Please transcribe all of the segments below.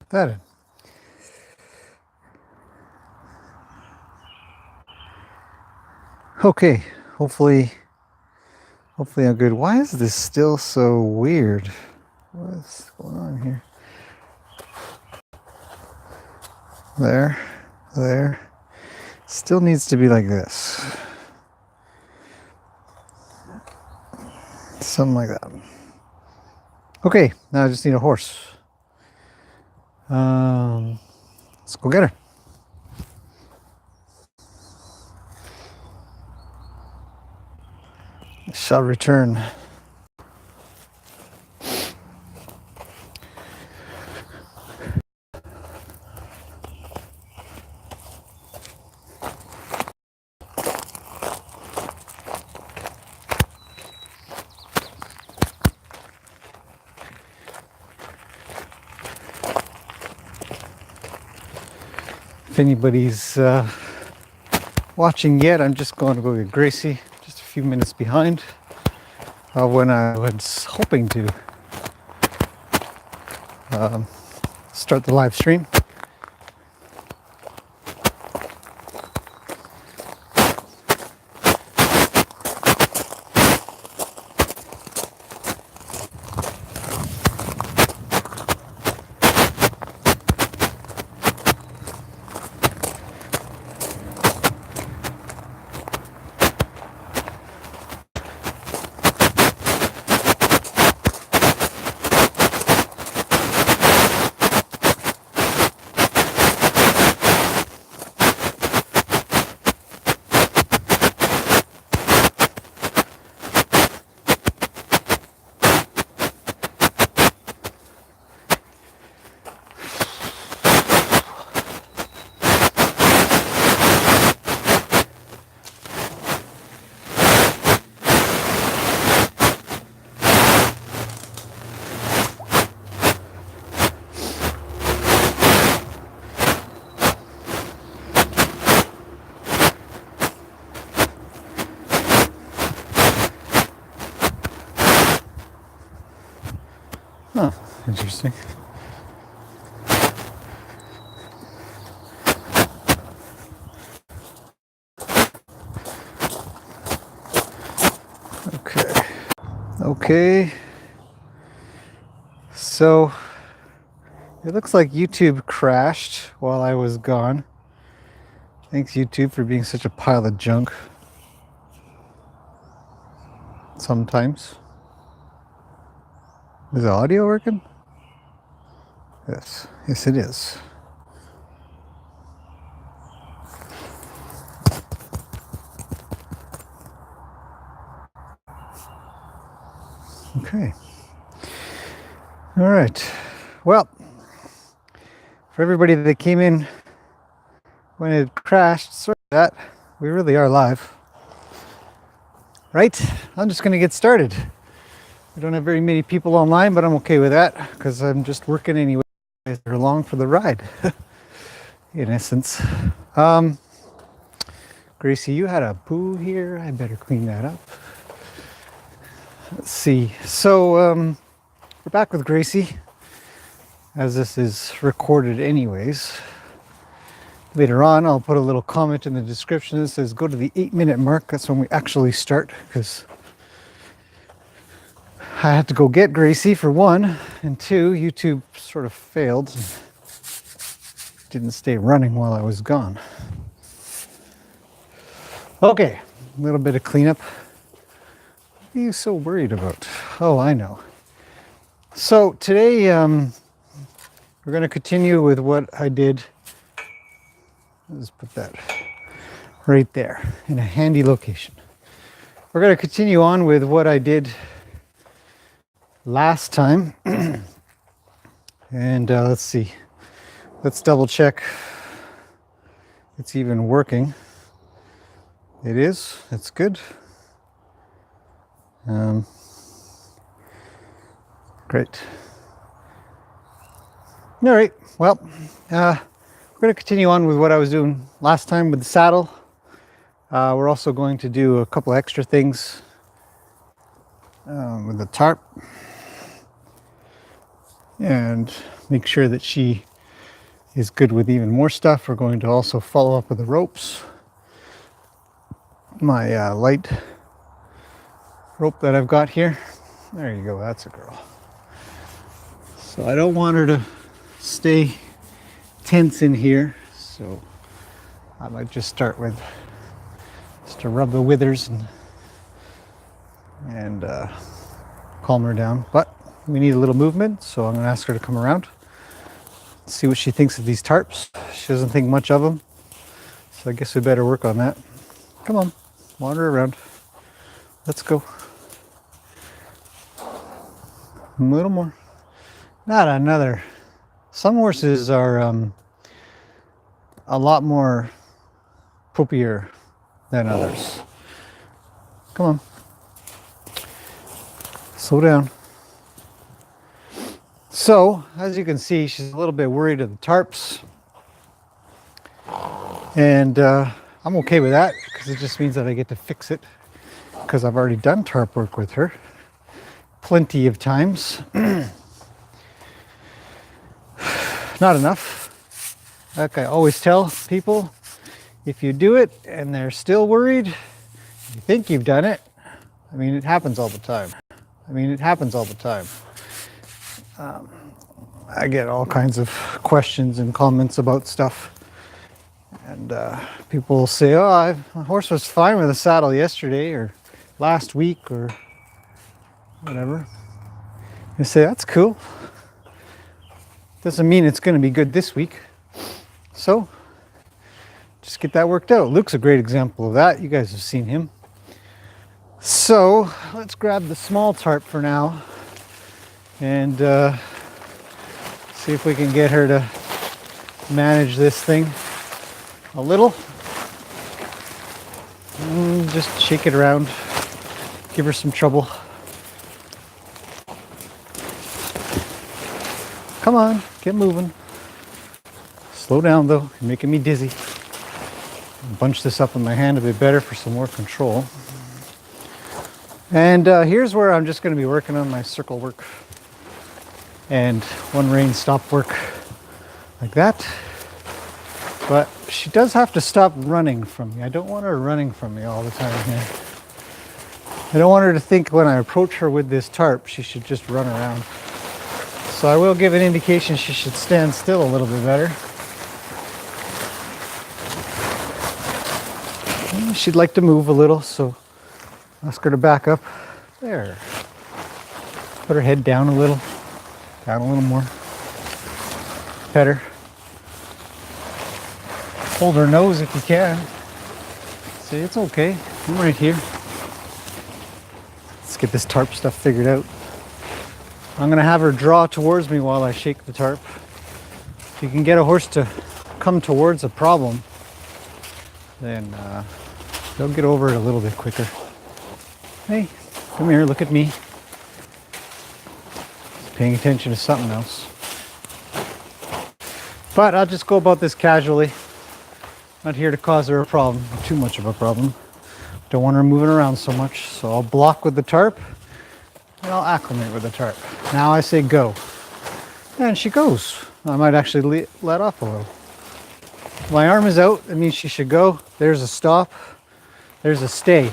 put that in. Okay, hopefully I'm good. Why is this still so weird? What's going on here? There. Still needs to be like this. Something like that. Okay, now I just need a horse. Let's go get her. I shall return. If anybody's watching yet, I'm just going to go get Gracie, just a few minutes behind when I was hoping to start the live stream. Huh, interesting. Okay. So it looks like YouTube crashed while I was gone. Thanks YouTube for being such a pile of junk. Sometimes. Is the audio working? Yes it is. Okay. All right. Well, for everybody that came in when it crashed, sorry for that. We really are live. Right? I'm just going to get started. We don't have very many people online, but I'm okay with that because I'm just working anyway. They're along for the ride, in essence. Gracie, you had a poo here. I better clean that up. Let's see. So we're back with Gracie, as this is recorded anyways. Later on, I'll put a little comment in the description that says go to the 8-minute mark. That's when we actually start, because I had to go get Gracie for one, and two, YouTube sort of failed. Didn't stay running while I was gone. Okay, a little bit of cleanup. What are you so worried about? Oh, I know. So today, we're going to continue with what I did. Let's put that right there in a handy location. We're going to continue on with what I did last time. And let's see. Let's double check it's even working. It is. That's good. Great. All right. Well, we're going to continue on with what I was doing last time with the saddle. We're also going to do a couple extra things with the tarp and make sure that she is good with even more stuff. We're going to also follow up with the ropes. My light rope that I've got here. There you go, that's a girl. So I don't want her to stay tense in here, so I might just start with just to rub the withers and calm her down. But we need a little movement, so I'm going to ask her to come around, see what she thinks of these tarps. She doesn't think much of them, so I guess we better work on that. Come on, wander around. Let's go. A little more. Not another. Some horses are a lot more poopier than others. Come on. Slow down. So, as you can see, she's a little bit worried of the tarps. And I'm okay with that because it just means that I get to fix it because I've already done tarp work with her plenty of times. Not enough. Like I always tell people, if you do it and they're still worried, you think you've done it. I mean, it happens all the time. I get all kinds of questions and comments about stuff. And people will say, oh, my horse was fine with the saddle yesterday or last week or whatever. You say, that's cool. Doesn't mean it's going to be good this week. So, just get that worked out. Luke's a great example of that. You guys have seen him. So, let's grab the small tarp for now and see if we can get her to manage this thing a little. Just shake it around, give her some trouble. Come on, get moving. Slow down though, you're making me dizzy. Bunch this up in my hand a bit better for some more control. And here's where I'm just going to be working on my circle work and one rein stop work like that. But she does have to stop running from me. I don't want her running from me all the time here. I don't want her to think when I approach her with this tarp, she should just run around. So I will give an indication she should stand still a little bit better. She'd like to move a little, so ask her to back up. There. Put her head down a little more. Pet her. Hold her nose if you can. Say, it's okay, I'm right here. Let's get this tarp stuff figured out. I'm gonna have her draw towards me while I shake the tarp. If you can get a horse to come towards a problem, then they'll get over it a little bit quicker. Hey, come here, look at me. Paying attention to something else. But I'll just go about this casually. Not here to cause her a problem, too much of a problem. Don't want her moving around so much, so I'll block with the tarp and I'll acclimate with the tarp. Now I say go. And she goes. I might actually let off a little. My arm is out, it means she should go. There's a stop. There's a stay.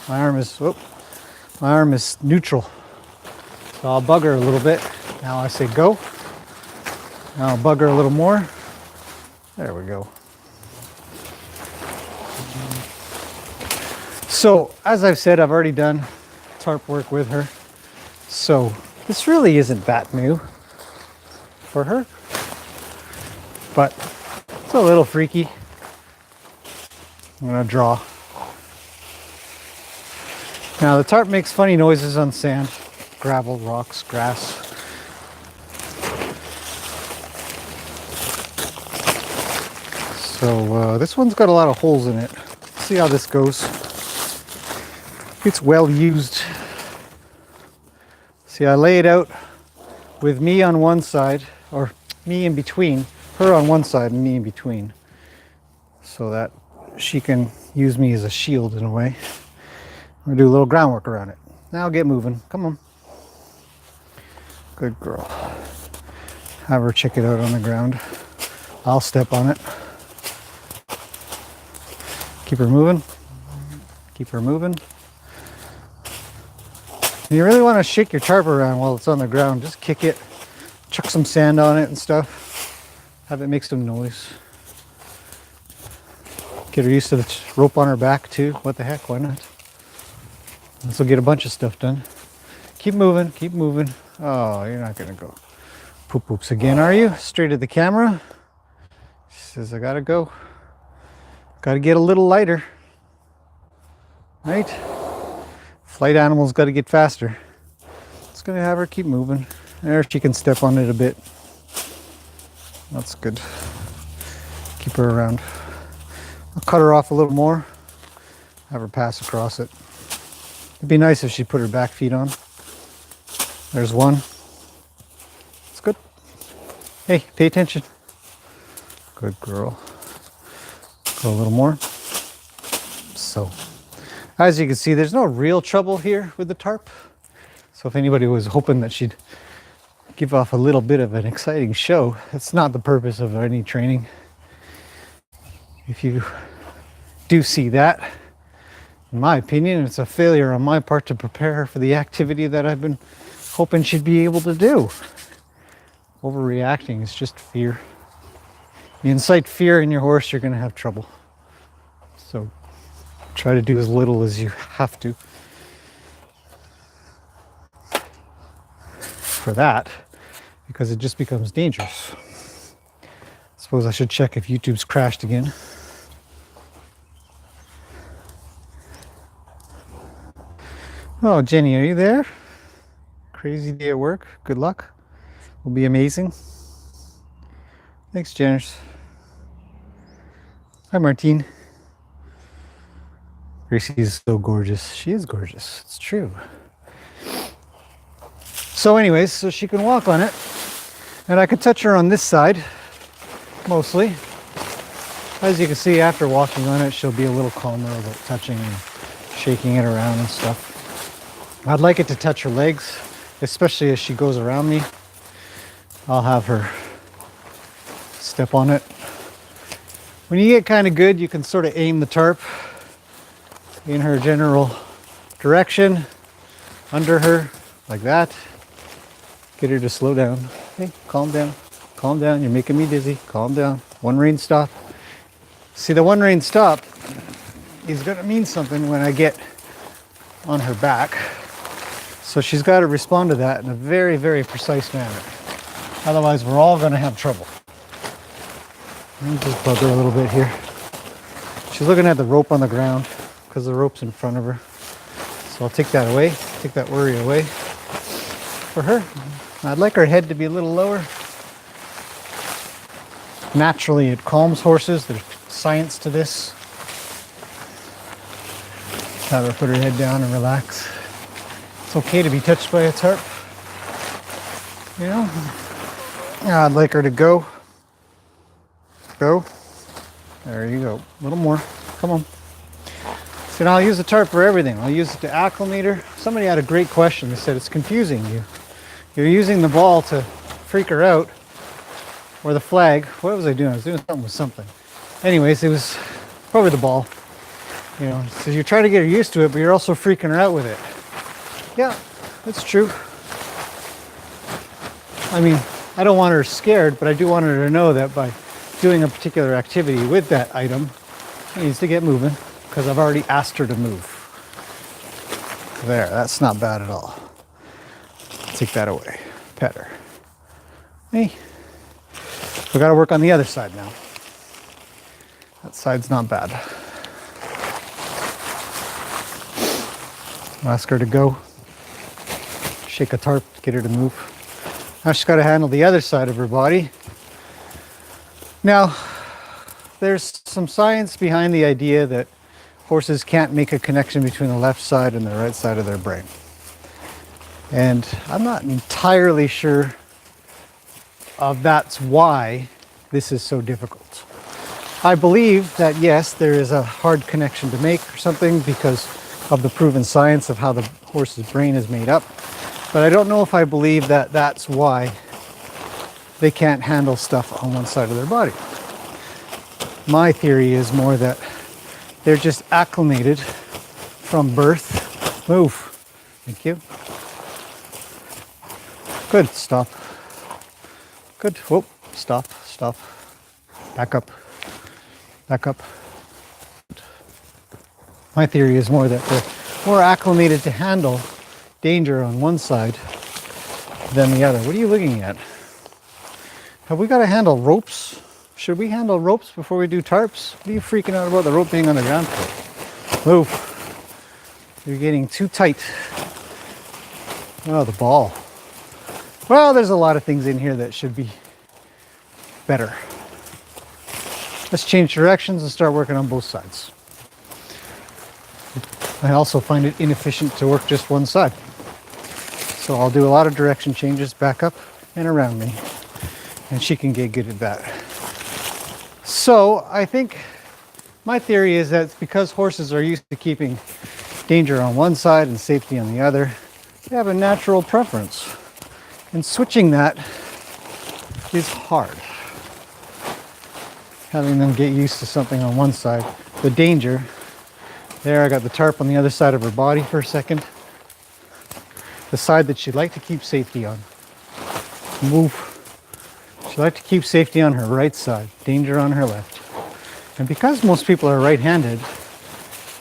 My arm is neutral. So I'll bug her a little bit. Now I say go. Now I'll bug her a little more. There we go. So, as I've said, I've already done tarp work with her. So, this really isn't that new for her. But it's a little freaky. I'm gonna draw. Now, the tarp makes funny noises on sand, gravel, rocks, grass. So, this one's got a lot of holes in it. Let's see how this goes. It's well used. See, I lay it out with me on one side, or me in between, her on one side and me in between, so that she can use me as a shield in a way. I'm gonna do a little groundwork around it. Now get moving, come on. Good girl. Have her check it out on the ground. I'll step on it. Keep her moving. Keep her moving. And you really want to shake your tarp around while it's on the ground. Just kick it, chuck some sand on it and stuff. Have it make some noise. Get her used to the rope on her back too. What the heck, why not? This will get a bunch of stuff done. Keep moving, keep moving. Oh, you're not gonna go poop poops again, are you? Straight at the camera. She says, I gotta go. Gotta get a little lighter. Right? Flight animals gotta get faster. It's gonna have her keep moving. There, she can step on it a bit. That's good. Keep her around. I'll cut her off a little more. Have her pass across it. It'd be nice if she put her back feet on. There's one. It's good. Hey, pay attention. Good girl. Go a little more. So, as you can see, there's no real trouble here with the tarp. So if anybody was hoping that she'd give off a little bit of an exciting show, that's not the purpose of any training. If you do see that, in my opinion, it's a failure on my part to prepare her for the activity that I've been hoping she'd be able to do. Overreacting is just fear. You incite fear in your horse, you're going to have trouble. So try to do as little as you have to for that, because it just becomes dangerous. I suppose I should check if YouTube's crashed again. Oh, Jenny, are you there? Crazy day at work. Good luck. Will be amazing. Thanks, Jenners. Hi, Martine. Gracie is so gorgeous. She is gorgeous. It's true. So anyways, so she can walk on it. And I can touch her on this side, mostly. As you can see, after walking on it, she'll be a little calmer about touching and shaking it around and stuff. I'd like it to touch her legs, especially as she goes around me. I'll have her step on it. When you get kind of good, you can sort of aim the tarp in her general direction, under her, like that. Get her to slow down. Hey, calm down. Calm down. You're making me dizzy. Calm down. One rein stop. See, the one rein stop is going to mean something when I get on her back. So she's got to respond to that in a very, very precise manner. Otherwise, we're all going to have trouble. Let me just bug her a little bit here. She's looking at the rope on the ground because the rope's in front of her. So I'll take that away, take that worry away for her. I'd like her head to be a little lower. Naturally, it calms horses. There's science to this. Have her put her head down and relax. It's okay to be touched by a tarp. You know? I'd like her to go. Go. There you go. A little more. Come on. So now I'll use the tarp for everything. I'll use it to acclimate her. Somebody had a great question. They said it's confusing you. You're using the ball to freak her out, or the flag. What was I doing? I was doing something with something. Anyways, it was probably the ball. You know, so you're trying to get her used to it, but you're also freaking her out with it. Yeah, that's true. I mean, I don't want her scared, but I do want her to know that by doing a particular activity with that item, she needs to get moving, because I've already asked her to move. There, that's not bad at all. Take that away. Pet her. Hey. We got to work on the other side now. That side's not bad. Ask her to go. Shake a tarp to get her to move. Now she's got to handle the other side of her body. Now, there's some science behind the idea that horses can't make a connection between the left side and the right side of their brain. And I'm not entirely sure of that's why this is so difficult. I believe that yes, there is a hard connection to make or something because of the proven science of how the horse's brain is made up. But I don't know if I believe that that's why they can't handle stuff on one side of their body. My theory is more that they're just acclimated from birth. Move. Thank you. Good. Stop. Good. Whoop. Stop. Stop. Back up. Back up. My theory is more that they're more acclimated to handle danger on one side than the other. What are you looking at? Have we got to handle ropes? Should we handle ropes before we do tarps? What are you freaking out about the rope being on the ground for? Move. You're getting too tight. Oh, the ball. Well, there's a lot of things in here that should be better. Let's change directions and start working on both sides. I also find it inefficient to work just one side. So I'll do a lot of direction changes back up and around me. And she can get good at that. So I think my theory is that it's because horses are used to keeping danger on one side and safety on the other, they have a natural preference. And switching that is hard. Having them get used to something on one side, the danger. There, I got the tarp on the other side of her body for a second. The side that she'd like to keep safety on. Move. She'd like to keep safety on her right side, danger on her left. And because most people are right-handed,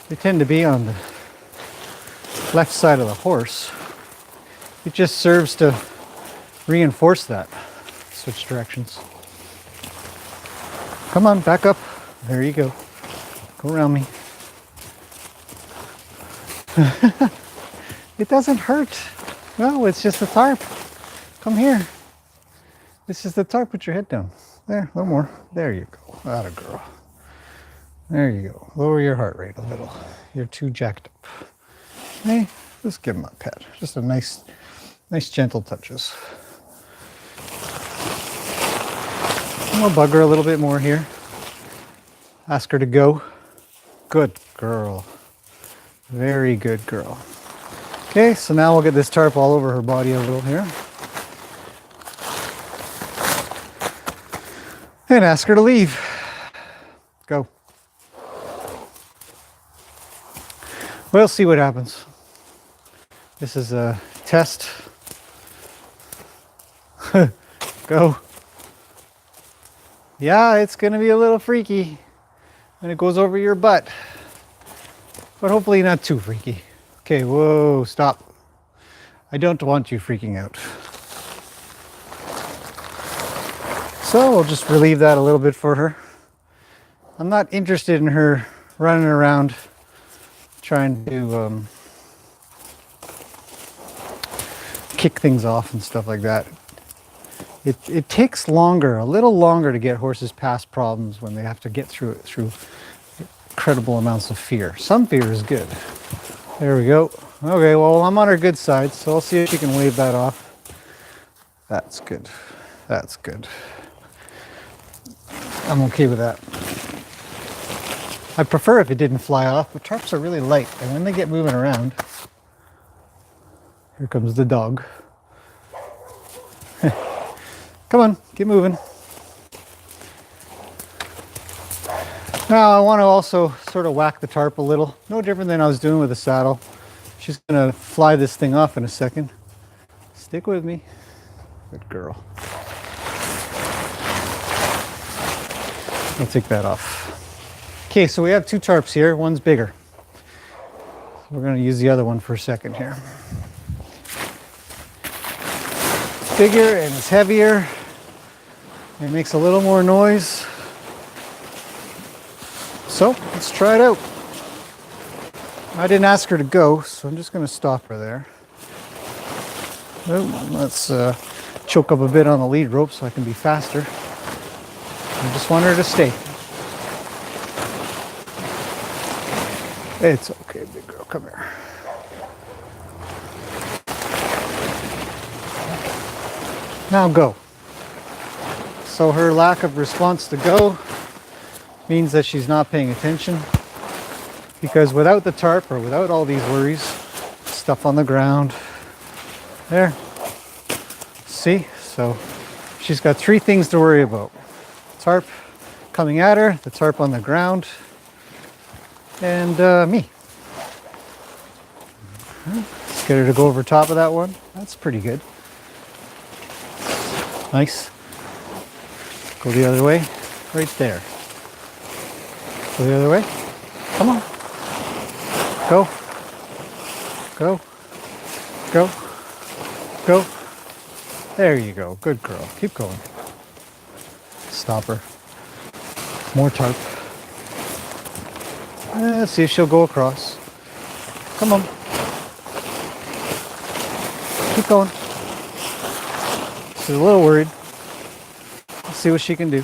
they tend to be on the left side of the horse. It just serves to reinforce that. Switch directions. Come on, back up. There you go. Go around me. It doesn't hurt. No, it's just a tarp. Come here. This is the tarp. Put your head down. There, a little more. There you go. Atta girl. There you go. Lower your heart rate a little. You're too jacked up. Hey, just give him a pet. Just a nice gentle touches. And we'll bug her a little bit more here. Ask her to go. Good girl. Very good girl. Okay, so now we'll get this tarp all over her body a little here. And ask her to leave. Go. We'll see what happens. This is a test. Go. Yeah, it's going to be a little freaky when it goes over your butt. But hopefully not too freaky. Okay, whoa, stop. I don't want you freaking out. So we'll just relieve that a little bit for her. I'm not interested in her running around trying to kick things off and stuff like that. It takes longer, a little longer to get horses past problems when they have to get through it through incredible amounts of fear. Some fear is good. There we go. Okay, well, I'm on her good side, so I'll see if she can wave that off. That's good. That's good. I'm okay with that. I prefer if it didn't fly off, but tarps are really light, and when they get moving around, here comes the dog. Come on, get moving. Now I want to also sort of whack the tarp a little. No different than I was doing with the saddle. She's going to fly this thing off in a second. Stick with me. Good girl. I'll take that off. Okay, so we have two tarps here. One's bigger. We're going to use the other one for a second here. It's bigger and it's heavier. It makes a little more noise. So let's try it out. I didn't ask her to go, so I'm just going to stop her there. Oh, let's choke up a bit on the lead rope so I can be faster. I just want her to stay. It's okay, big girl. Come here. Now go. So her lack of response to go means that she's not paying attention, because without the tarp or without all these worries, stuff on the ground, there, see, so she's got three things to worry about: tarp, coming at her, the tarp on the ground, and me. Let's get her to go over top of that one. That's pretty good. Nice. Go the other way. Right there. Go the other way. Come on. Go. Go. Go. Go. There you go. Good girl. Keep going. Stop her. More tarp. Let's see if she'll go across. Come on. Keep going. She's a little worried. Let's see what she can do.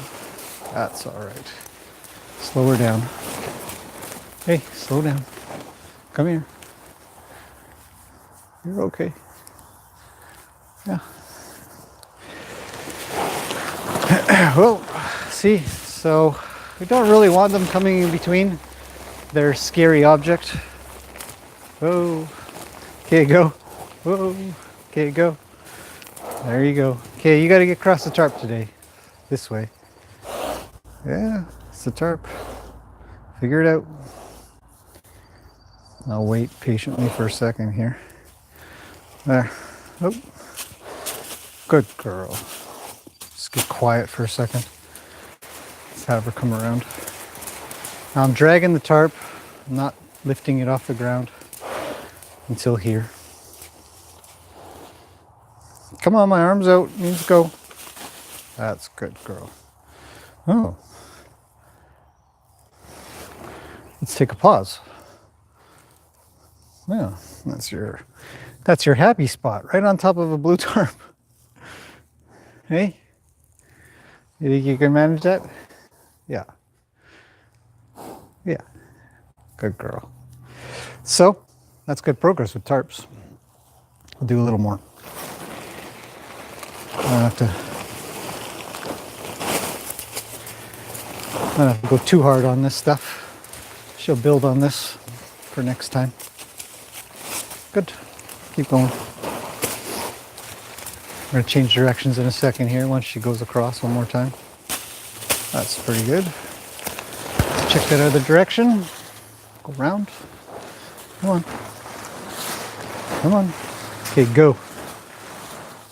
That's all right. Slow her down. Hey, slow down. Come here. You're okay. Yeah. Well, see, so we don't really want them coming in between their scary object. Whoa. Okay, go. Whoa. Okay, go. There you go. Okay, you got to get across the tarp today. This way. Yeah, it's the tarp. Figure it out. I'll wait patiently for a second here. There. Oh. Good girl. Just get quiet for a second. Let's have her come around. Now I'm dragging the tarp. I'm not lifting it off the ground until here. Come on, my arm's out. Means go. That's good, girl. Oh. Let's take a pause. Yeah, that's your happy spot, right on top of a blue tarp. Hey? You think you can manage that? Yeah. Yeah. Good girl. So, that's good progress with tarps. We'll do a little more. I don't have to go too hard on this stuff. She'll build on this for next time. Good. Keep going. I'm going to change directions in a second here once she goes across one more time. That's pretty good. Let's check that other direction. Go around. Come on. Come on. Okay, go.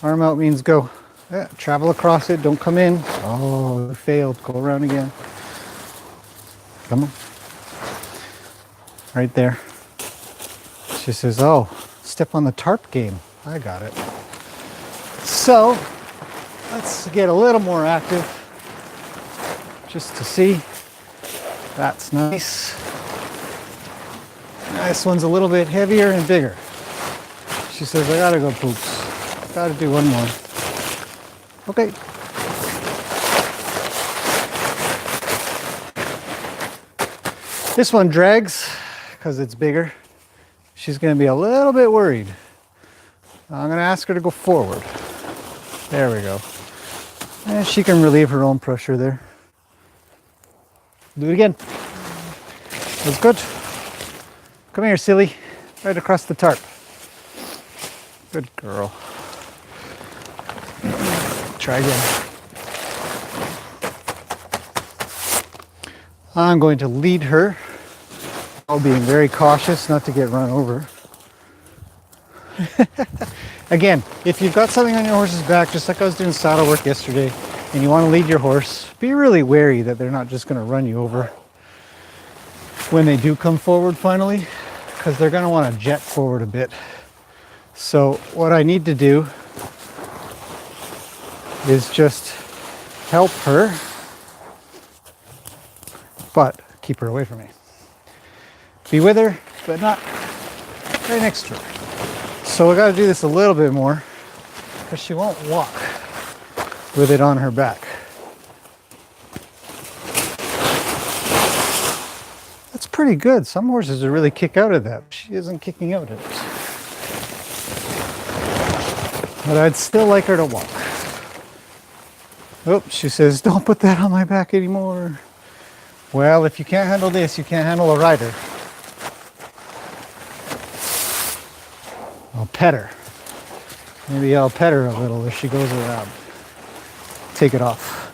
Arm out means go. Yeah, travel across it. Don't come in. Oh, failed. Go around again. Come on. Right there. She says, oh, step on the tarp game. I got it. So, let's get a little more active. Just to see. That's nice. This one's a little bit heavier and bigger. She says, I gotta go poops. Gotta do one more. Okay. This one drags because it's bigger. She's going to be a little bit worried. I'm going to ask her to go forward. There we go. And she can relieve her own pressure there. Do it again. That's good. Come here, silly. Right across the tarp. Good girl. Try again. I'm going to lead her while being very cautious not to get run over. Again, if you've got something on your horse's back, just like I was doing saddle work yesterday, and you want to lead your horse, be really wary that they're not just going to run you over when they do come forward finally, because they're going to want to jet forward a bit. So what I need to do is just help her, but keep her away from me. Be with her, but not right next to her. So I got to do this a little bit more because she won't walk with it on her back. That's pretty good. Some horses are really kick out of that. She isn't kicking out of it. But I'd still like her to walk. Oh, she says, don't put that on my back anymore. Well, if you can't handle this, you can't handle a rider. I'll pet her. Maybe I'll pet her a little if she goes around. Take it off.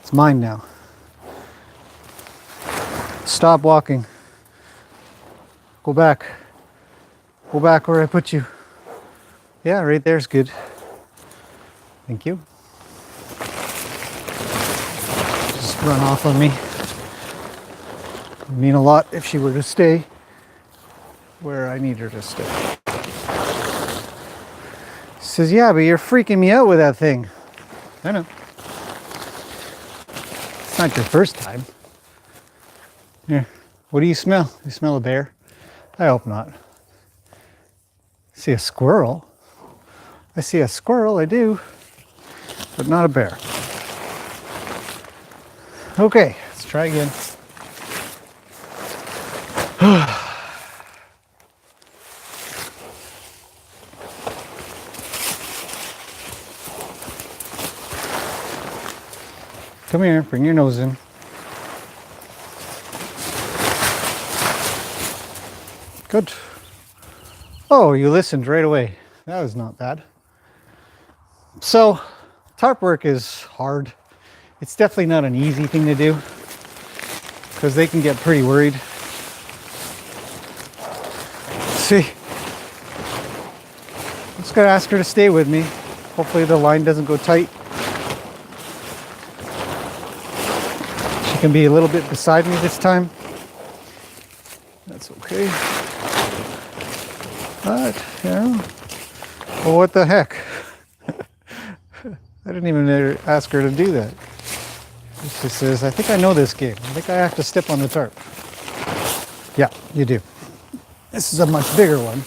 It's mine now. Stop walking. Go back. Go back where I put you. Yeah, right there's good. Thank you. Just run off on me. It'd mean a lot if she were to stay where I need her to stay. She says, yeah, but you're freaking me out with that thing. I know. It's not your first time. Here, what do you smell? You smell a bear? I hope not. See a squirrel? I see a squirrel, I do, but not a bear. Okay, let's try again. Come here, bring your nose in. Good. Oh, you listened right away. That was not bad. So, tarp work is hard. It's definitely not an easy thing to do because they can get pretty worried. See, I'm just gonna ask her to stay with me. Hopefully the line doesn't go tight. She can be a little bit beside me this time. That's okay. But, you know, well, what the heck? I didn't even ask her to do that. She says, I think I know this game. I think I have to step on the tarp. Yeah, you do. This is a much bigger one.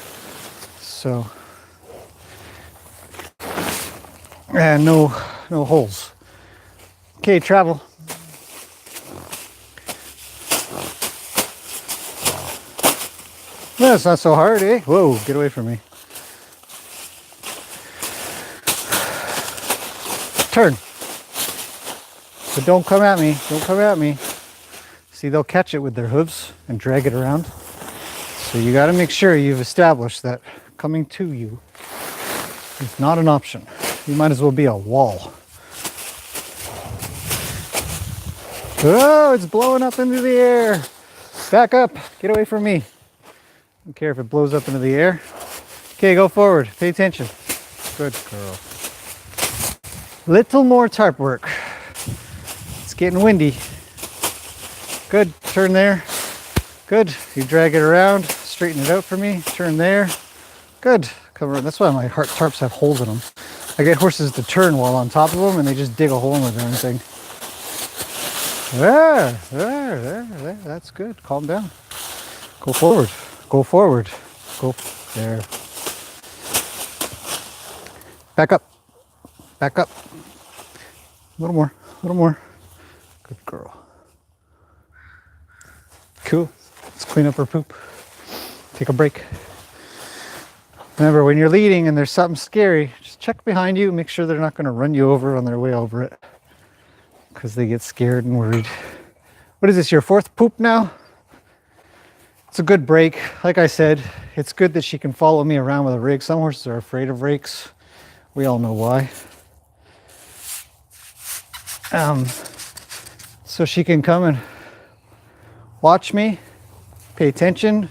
So, and no holes. Okay, travel. No, it's not so hard, eh? Whoa, get away from me. Turn. But don't come at me. Don't come at me. See, they'll catch it with their hooves and drag it around. So you got to make sure you've established that coming to you is not an option. You might as well be a wall. Oh, it's blowing up into the air. Back up. Get away from me. Don't care if it blows up into the air. Okay, go forward. Pay attention. Good girl. Little more tarp work. It's getting windy. Good. Turn there. Good. You drag it around. Straighten it out for me. Turn there. Good. Cover. That's why my tarps have holes in them. I get horses to turn while on top of them, and they just dig a hole in the darn thing. There. That's good. Calm down. Go forward. Go forward. Go there. Back up. Back up. A little more. A little more. Good girl. Cool. Let's clean up her poop. Take a break. Remember, when you're leading and there's something scary, just check behind you. Make sure they're not going to run you over on their way over it, because they get scared and worried. What is this, your fourth poop now? It's a good break. Like I said, it's good that she can follow me around with a rig. Some horses are afraid of rakes. We all know why. So she can come and watch me, pay attention,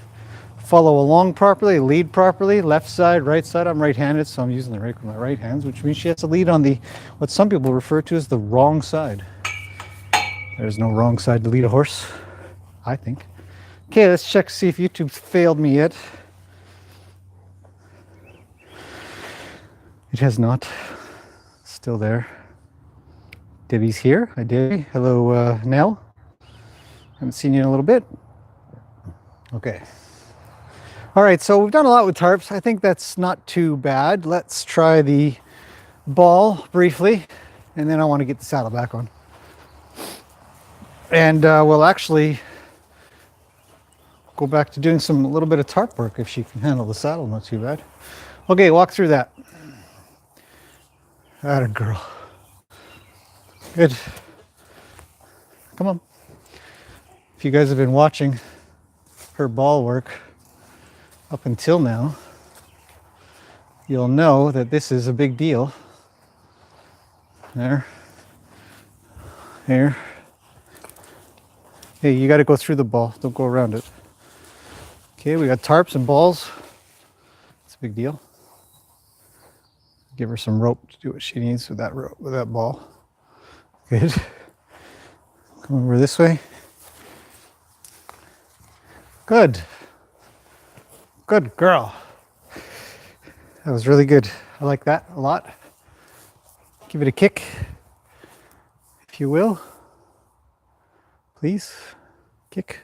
follow along properly, lead properly, left side, right side. I'm right-handed, so I'm using the rake with my right hands, which means she has to lead on the, what some people refer to as the wrong side. There's no wrong side to lead a horse, I think. Okay, let's check to see if YouTube failed me yet. It has not. Still there. Debbie's here. Hi, Debbie. Hello, Nell. Haven't seen you in a little bit. Okay. All right, so we've done a lot with tarps. I think that's not too bad. Let's try the ball briefly, and then I want to get the saddle back on. And we'll actually go back to doing a little bit of tarp work if she can handle the saddle, not too bad. Okay, walk through that. Atta girl. Good. Come on. If you guys have been watching her ball work up until now, you'll know that this is a big deal. There. Here. Hey, you got to go through the ball. Don't go around it. Okay, we got tarps and balls. It's a big deal. Give her some rope to do what she needs with that rope, with that ball. Good. Come over this way. Good. Good girl. That was really good. I like that a lot. Give it a kick, if you will. Please. Kick.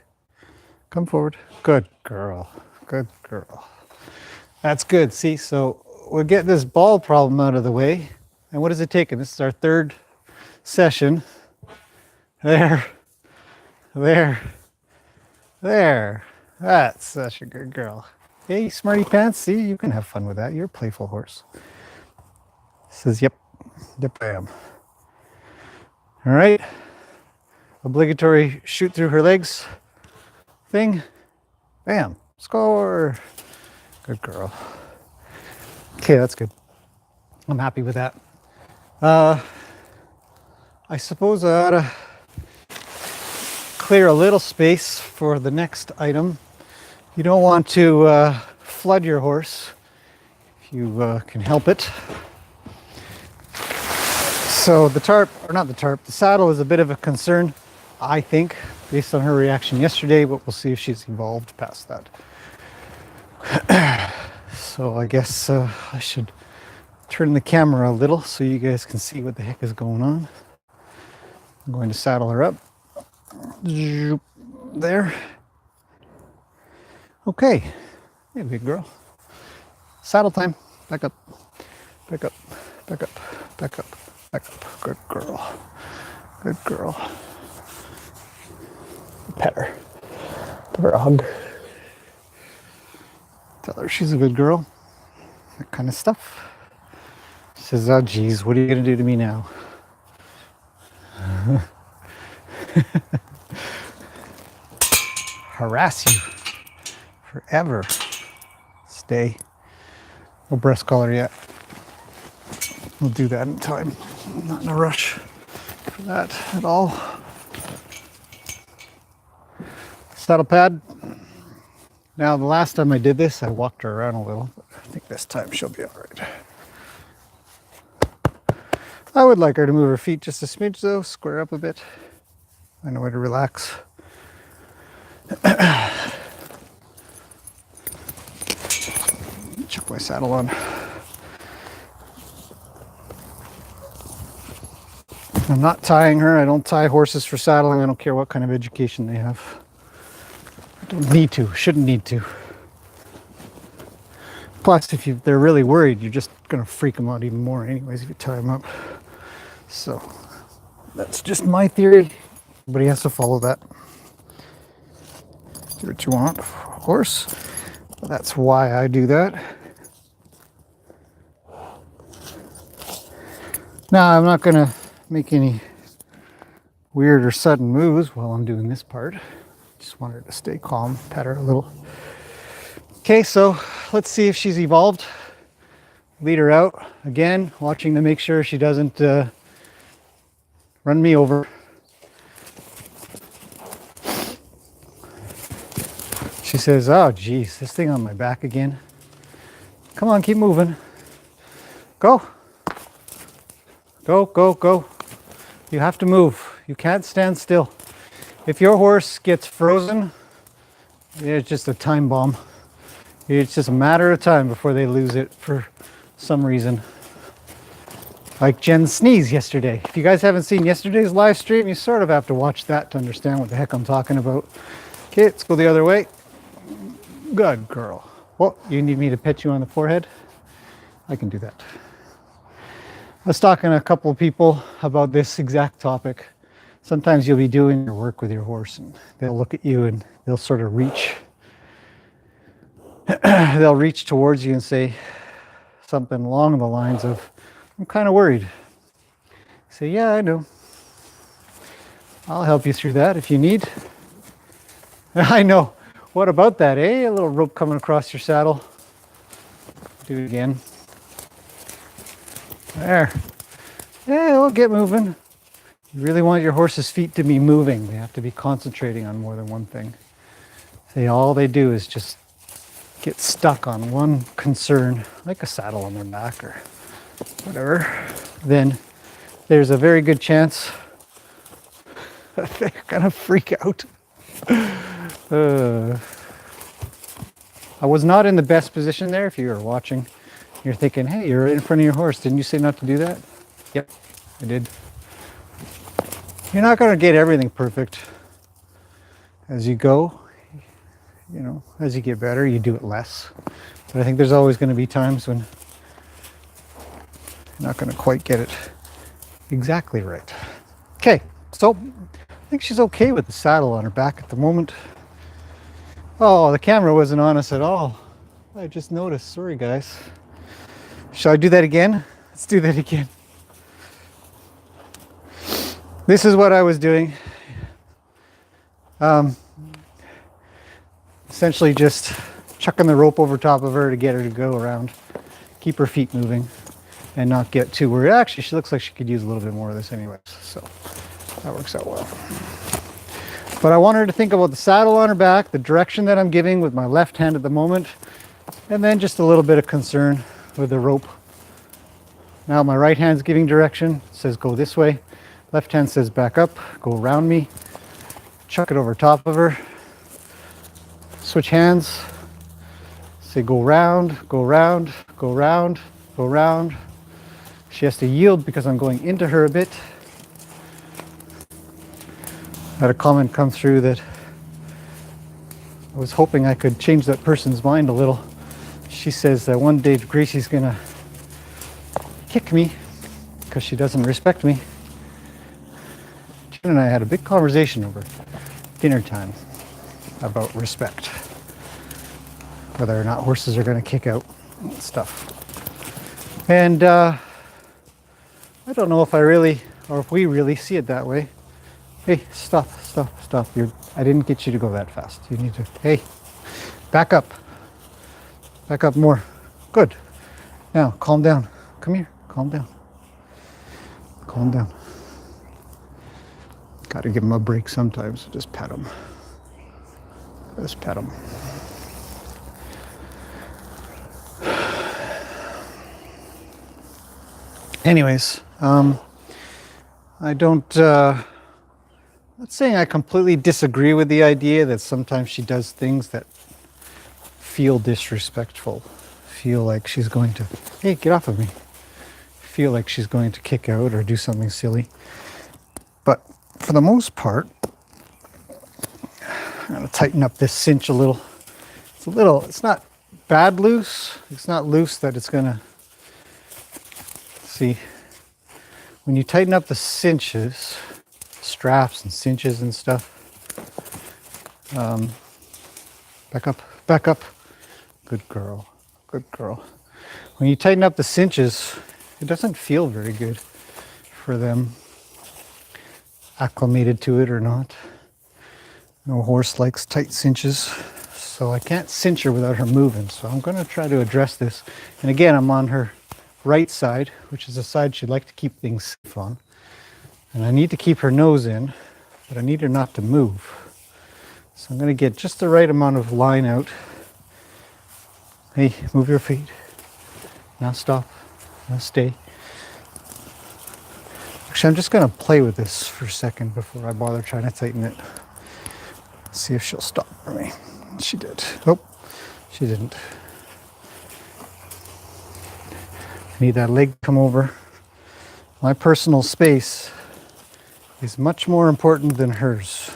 Come forward. Good girl. Good girl. That's good. See, so we'll get this ball problem out of the way. And what has it taken? This is our third session. There. There. There. That's such a good girl. Hey, smarty pants. See, you can have fun with that. You're a playful horse. Says, yep. Yep, I am. All right. Obligatory shoot through her legs thing. Bam. Score. Good girl. Okay, that's good. I'm happy with that. I suppose I ought to clear a little space for the next item. You don't want to flood your horse if you can help it. So the tarp, or not the tarp, the saddle is a bit of a concern, I think, based on her reaction yesterday, but we'll see if she's evolved past that. So I guess I should turn the camera a little so you guys can see what the heck is going on. I'm going to saddle her up. There. Okay. Hey, big girl. Saddle time. Back up. Back up. Back up. Back up. Back up. Good girl. Good girl. Pet her. Give her a hug. Tell her she's a good girl. That kind of stuff. She says, oh geez, what are you going to do to me now? Harass you forever. Stay. No breast collar yet. We'll do that in time. I'm not in a rush for that at all. Saddle pad. Now, the last time I did this, I walked her around a little. But I think this time she'll be all right. I would like her to move her feet just a smidge though, square up a bit. Find a way to relax. Chuck my saddle on. I'm not tying her. I don't tie horses for saddling. I don't care what kind of education they have. I don't need to, shouldn't need to. Plus, if they're really worried, you're just going to freak them out even more anyways if you tie them up. So, that's just my theory. Everybody has to follow that. Do what you want, of course. But that's why I do that. Now, I'm not going to make any weird or sudden moves while I'm doing this part. Just want her to stay calm, pet her a little. Okay, so let's see if she's evolved. Lead her out again, watching to make sure she doesn't run me over. She says, oh geez, this thing on my back again. Come on, keep moving. Go. Go, go, go. You have to move. You can't stand still. If your horse gets frozen, it's just a time bomb. It's just a matter of time before they lose it for some reason. Like Jen's sneeze yesterday. If you guys haven't seen yesterday's live stream, you sort of have to watch that to understand what the heck I'm talking about. Okay, let's go the other way. Good girl. Well, you need me to pet you on the forehead? I can do that. I was talking to a couple of people about this exact topic. Sometimes you'll be doing your work with your horse and they'll look at you and they'll sort of reach. They'll reach towards you and say something along the lines of, I'm kind of worried. Say, yeah, I know. I'll help you through that if you need. I know. What about that, eh? A little rope coming across your saddle. Do it again. There. Yeah, we'll get moving. You really want your horse's feet to be moving. They have to be concentrating on more than one thing. All they do is just get stuck on one concern, like a saddle on their back or whatever, then there's a very good chance that they're gonna freak out. I was not in the best position there. If you were watching, you're thinking, hey, you're in front of your horse. Didn't you say not to do that? Yep, I did. You're not gonna get everything perfect as you go. You know, as you get better, you do it less. But I think there's always going to be times when you're not going to quite get it exactly right. Okay, so I think she's okay with the saddle on her back at the moment. Oh, the camera wasn't on us at all. I just noticed. Sorry, guys. Shall I do that again? Let's do that again. This is what I was doing. Essentially just chucking the rope over top of her to get her to go around, keep her feet moving, and not get too worried. Actually, she looks like she could use a little bit more of this anyways, so that works out well. But I want her to think about the saddle on her back, the direction that I'm giving with my left hand at the moment, and then just a little bit of concern with the rope. Now my right hand's giving direction, it says go this way. Left hand says back up, go around me, chuck it over top of her. Switch hands, say go round, go round, go round, go round. She has to yield because I'm going into her a bit. I had a comment come through that I was hoping I could change that person's mind a little. She says that one day Gracie's gonna kick me because she doesn't respect me. Jen and I had a big conversation over dinner time about respect, whether or not horses are going to kick out and stuff. And I don't know if I really, or if we really see it that way. Hey, stop. I didn't get you to go that fast. You need to, hey, back up more. Good. Now, calm down. Come here, calm down. Got to give him a break sometimes. Just pet him. Anyways, I don't, not saying I completely disagree with the idea that sometimes she does things that feel disrespectful, feel like she's going to, hey, get off of me, feel like she's going to kick out or do something silly. But for the most part, I'm going to tighten up this cinch a little. It's not bad loose. It's not loose that it's going to, see, when you tighten up the cinches, straps and cinches and stuff, back up. Good girl. When you tighten up the cinches, it doesn't feel very good for them, acclimated to it or not. No horse likes tight cinches, so I can't cinch her without her moving. So I'm going to try to address this. And again, I'm on her right side, which is the side she'd like to keep things safe on. And I need to keep her nose in, but I need her not to move. So I'm going to get just the right amount of line out. Hey, move your feet. Now stop. Now stay. Actually, I'm just going to play with this for a second before I bother trying to tighten it. See if she'll stop for me. She did. Oh, she didn't. I need that leg to come over. My personal space is much more important than hers.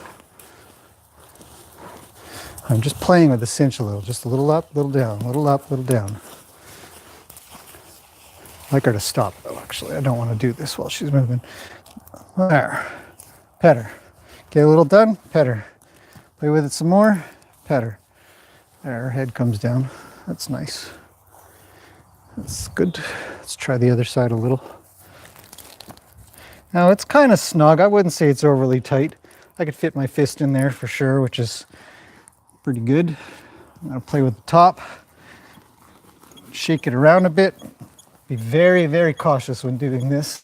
I'm just playing with the cinch a little. Just a little up, little down, little up, little down. I'd like her to stop though, actually. I don't want to do this while she's moving. There. Pet her. Get a little done, pet her. Play with it some more, pet her. There, her head comes down. That's nice. That's good. Let's try the other side a little. Now it's kind of snug. I wouldn't say it's overly tight. I could fit my fist in there for sure, which is pretty good. I'm gonna play with the top. Shake it around a bit. Be very, very cautious when doing this.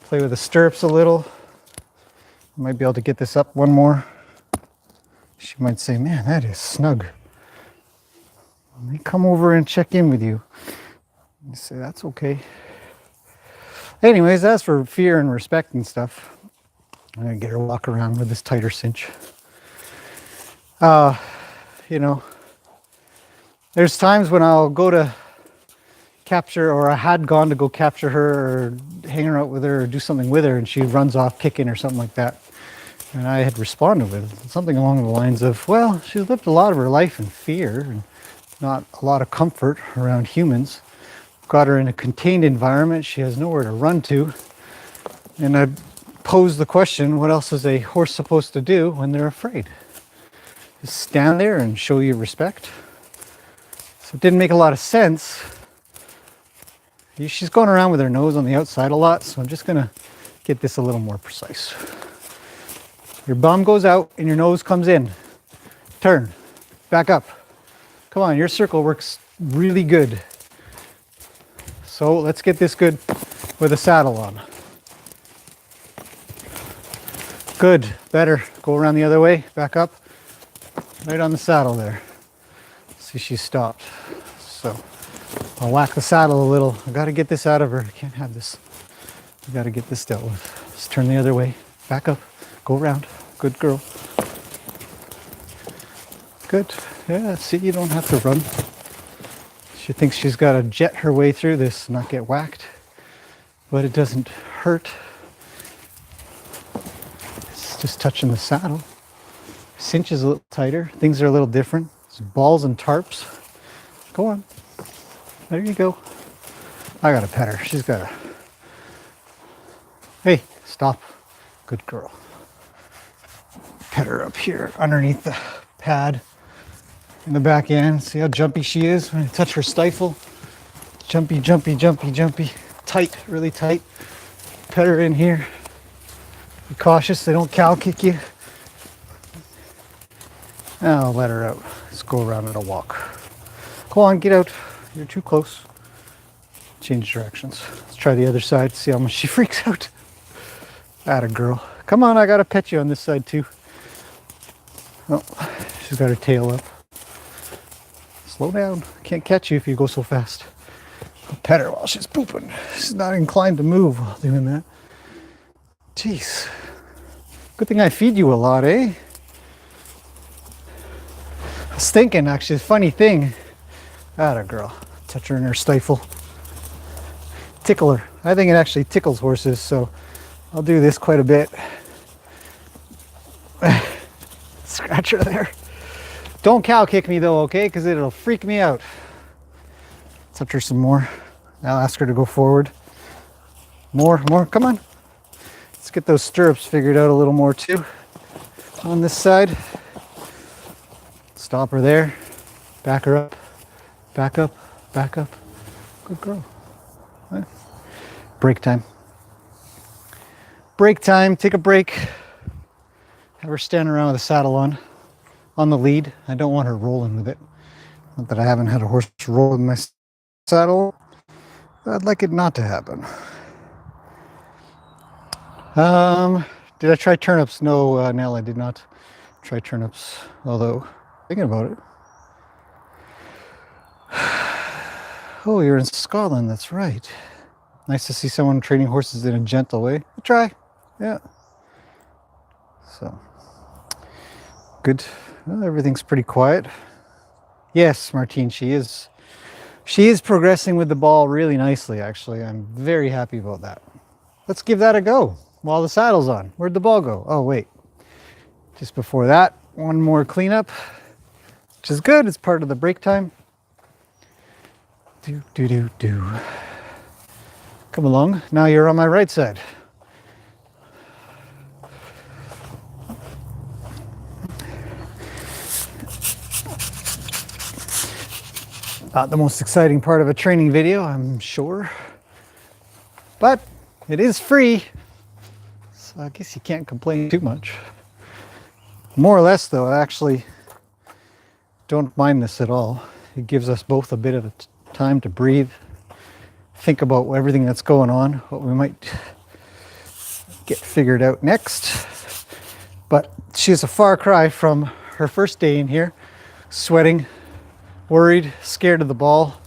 Play with the stirrups a little. I might be able to get this up one more. She might say, man, that is snug. Let me come over and check in with you. You say, that's okay. Anyways, as for fear and respect and stuff, I'm gonna get her walk around with this tighter cinch. You know, there's times when I'll go to capture, or I had gone to go capture her or hang out with her or do something with her, and she runs off kicking or something like that. And I had responded with something along the lines of, well, she's lived a lot of her life in fear and not a lot of comfort around humans. Got her in a contained environment. She has nowhere to run to. And I posed the question, what else is a horse supposed to do when they're afraid? Just stand there and show you respect? So it didn't make a lot of sense. She's going around with her nose on the outside a lot, so I'm just gonna get this a little more precise. Your bum goes out and your nose comes in. Turn, back up. Come on, your circle works really good. So let's get this good with a saddle on. Good, better. Go around the other way, back up. Right on the saddle there. See, she stopped. So I'll whack the saddle a little. I gotta get this out of her. I can't have this. I gotta get this dealt with. Just turn the other way, back up, go around. Good girl. Good. Yeah, see, you don't have to run. She thinks she's got to jet her way through this and not get whacked, but it doesn't hurt. It's just touching the saddle. Cinch is a little tighter. Things are a little different. It's balls and tarps. Go on. There you go. I got to pet her. She's got to... Hey, stop. Good girl. Pet her up here underneath the pad in the back end. See how jumpy she is when I touch her stifle? Jumpy, jumpy, jumpy, jumpy. Tight, really tight. Pet her in here. Be cautious, they don't cow kick you. Now I'll let her out. Let's go around at a walk. Go on, get out. You're too close. Change directions. Let's try the other side, see how much she freaks out. Atta girl. Come on, I gotta pet you on this side too. Oh, she's got her tail up. Slow down. Can't catch you if you go so fast. I'll pet her while she's pooping. She's not inclined to move while doing that. Jeez. Good thing I feed you a lot, eh? I was thinking, actually, a funny thing. Atta girl. Touch her in her stifle. Tickle her. I think it actually tickles horses, so I'll do this quite a bit. Scratch her there. Don't cow kick me though, okay? Because it'll freak me out. Touch her some more. I'll ask her to go forward. More, come on. Let's get those stirrups figured out a little more too. On this side. Stop her there. Back her up. Back up. Back up. Good girl. Right. Break time. Break time. Take a break. Have her stand around with a saddle on the lead. I don't want her rolling with it. Not that I haven't had a horse roll with my saddle. I'd like it not to happen. Did I try turnips? No, Nell, I did not try turnips. Although, thinking about it. Oh, you're in Scotland, that's right. Nice to see someone training horses in a gentle way. I'll try, yeah. So, good. Well, everything's pretty quiet. Yes, Martine, she is progressing with the ball really nicely, actually. I'm very happy about that. Let's give that a go while the saddle's on. Where'd the ball go? Oh, wait. Just before that, one more cleanup, which is good. It's part of the break time. Do, do, do, do. Come along. Now you're on my right side. Not the most exciting part of a training video, I'm sure. But it is free, so I guess you can't complain too much. More or less, though, I actually don't mind this at all. It gives us both a bit of time to breathe, think about everything that's going on, what we might get figured out next. But she's a far cry from her first day in here, sweating, worried, scared of the ball,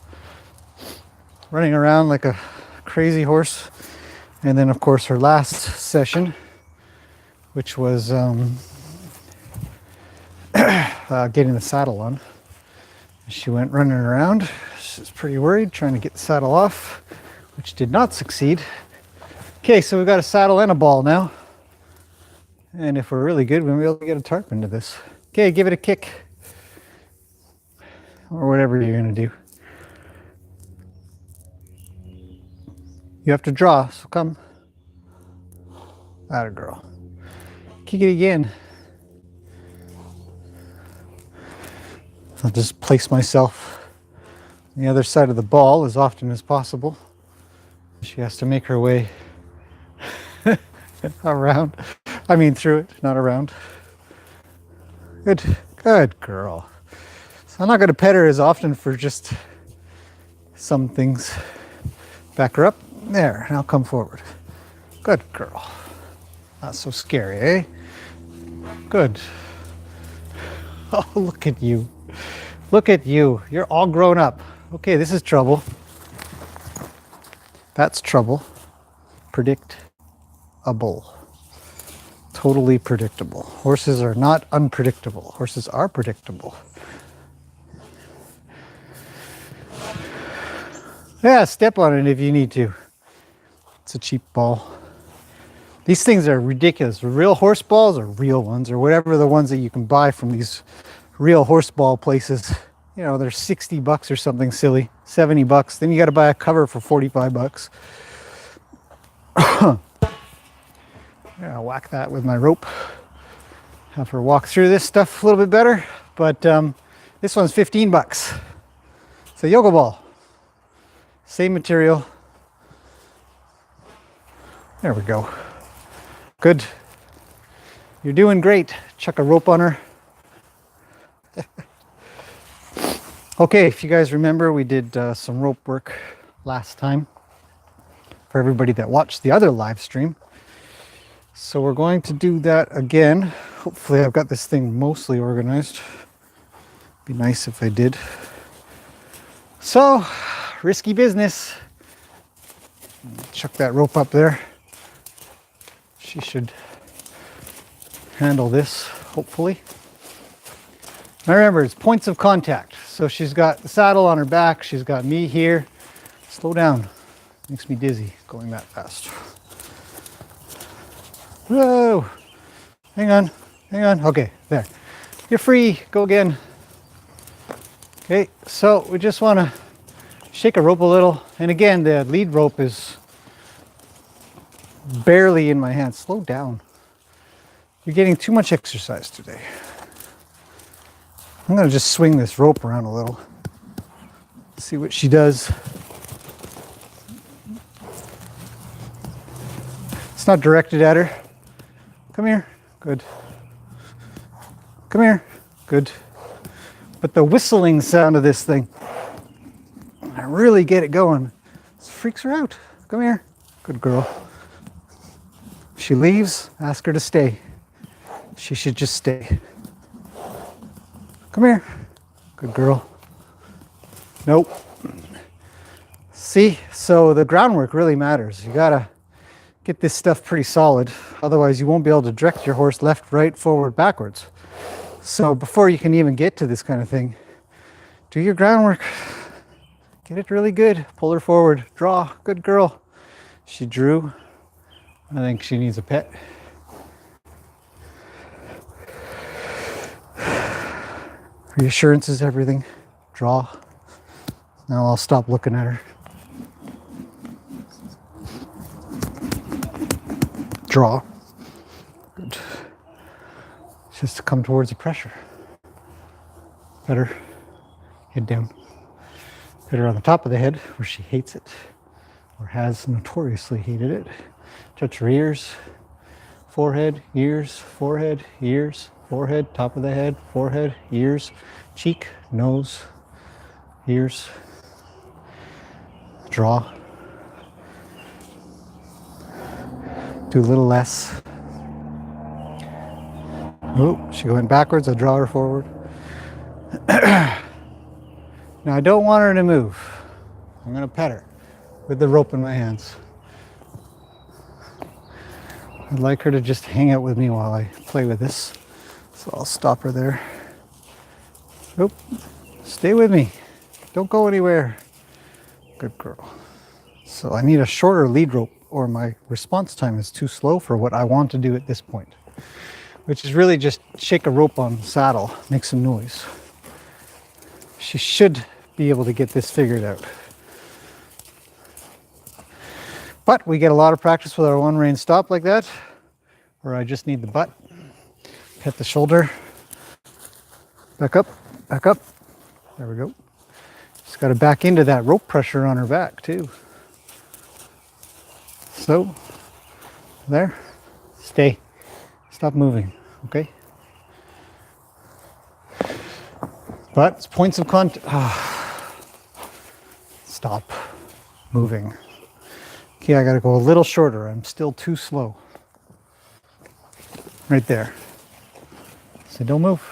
running around like a crazy horse. And then of course her last session, which was getting the saddle on. She went running around. She's pretty worried, trying to get the saddle off, which did not succeed. Okay, so we've got a saddle and a ball now. And if we're really good, we'll be able to get a tarp into this. Okay, give it a kick. Or whatever you're gonna do. You have to draw, so come. Atta girl. Kick it again. I'll just place myself on the other side of the ball as often as possible. She has to make her way around. I mean through it, not around. Good girl. So I'm not going to pet her as often for just some things. Back her up. There, now come forward. Good girl. Not so scary, eh? Good. Oh, look at you. Look at you. You're all grown up. Okay, this is trouble. That's trouble. Predictable. Totally predictable. Horses are not unpredictable. Horses are predictable. Yeah, step on it if you need to. It's a cheap ball. These things are ridiculous. Real horse balls are real ones, or whatever the ones that you can buy from these real horse ball places. You know, they're 60 bucks or something silly, 70 bucks. Then you got to buy a cover for 45 bucks. Yeah, I'll whack that with my rope. Have her walk through this stuff a little bit better. But this one's 15 bucks. It's a yoga ball. Same material. There we go. Good. You're doing great. Chuck a rope on her. Okay, if you guys remember, we did some rope work last time for everybody that watched the other live stream. So we're going to do that again. Hopefully I've got this thing mostly organized. Be nice if I did. So, risky business. Chuck that rope up there. She should handle this, hopefully. Now remember, it's points of contact. So she's got the saddle on her back, she's got me here. Slow down. Makes me dizzy going that fast. Whoa! Hang on, hang on. Okay, there. You're free. Go again. Okay, so we just want to shake a rope a little. And again, the lead rope is barely in my hand. Slow down. You're getting too much exercise today. I'm going to just swing this rope around a little. See what she does. It's not directed at her. Come here. Good. Come here. Good. But the whistling sound of this thing, I really get it going. It freaks her out. Come here. Good girl. If she leaves, ask her to stay. She should just stay. Come here. Good girl. Nope. See, so the groundwork really matters. You gotta get this stuff pretty solid. Otherwise you won't be able to direct your horse left, right, forward, backwards. So before you can even get to this kind of thing, do your groundwork. Get it really good. Pull her forward. Draw. Good girl. She drew. I think she needs a pet. Reassurance is everything. Draw. Now I'll stop looking at her. Draw. Good. Just to come towards the pressure. Better. Head down. Put her on the top of the head where she hates it, or has notoriously hated it. Touch her ears, forehead, ears, forehead, ears, forehead, top of the head, forehead, ears, cheek, nose, ears. Draw. Do a little less. Oh, she went backwards. I draw her forward. Now I don't want her to move. I'm going to pet her with the rope in my hands. I'd like her to just hang out with me while I play with this. So I'll stop her there. Nope. Stay with me. Don't go anywhere. Good girl. So I need a shorter lead rope or my response time is too slow for what I want to do at this point, which is really just shake a rope on the saddle, make some noise. She should be able to get this figured out. But we get a lot of practice with our one rein stop like that, where I just need the butt, hit the shoulder, back up, back up. There we go. Just got to back into that rope pressure on her back too. So, there, stay, stop moving, okay? But it's points of contact. Stop moving. Okay, I gotta go a little shorter. I'm still too slow. Right there. So don't move.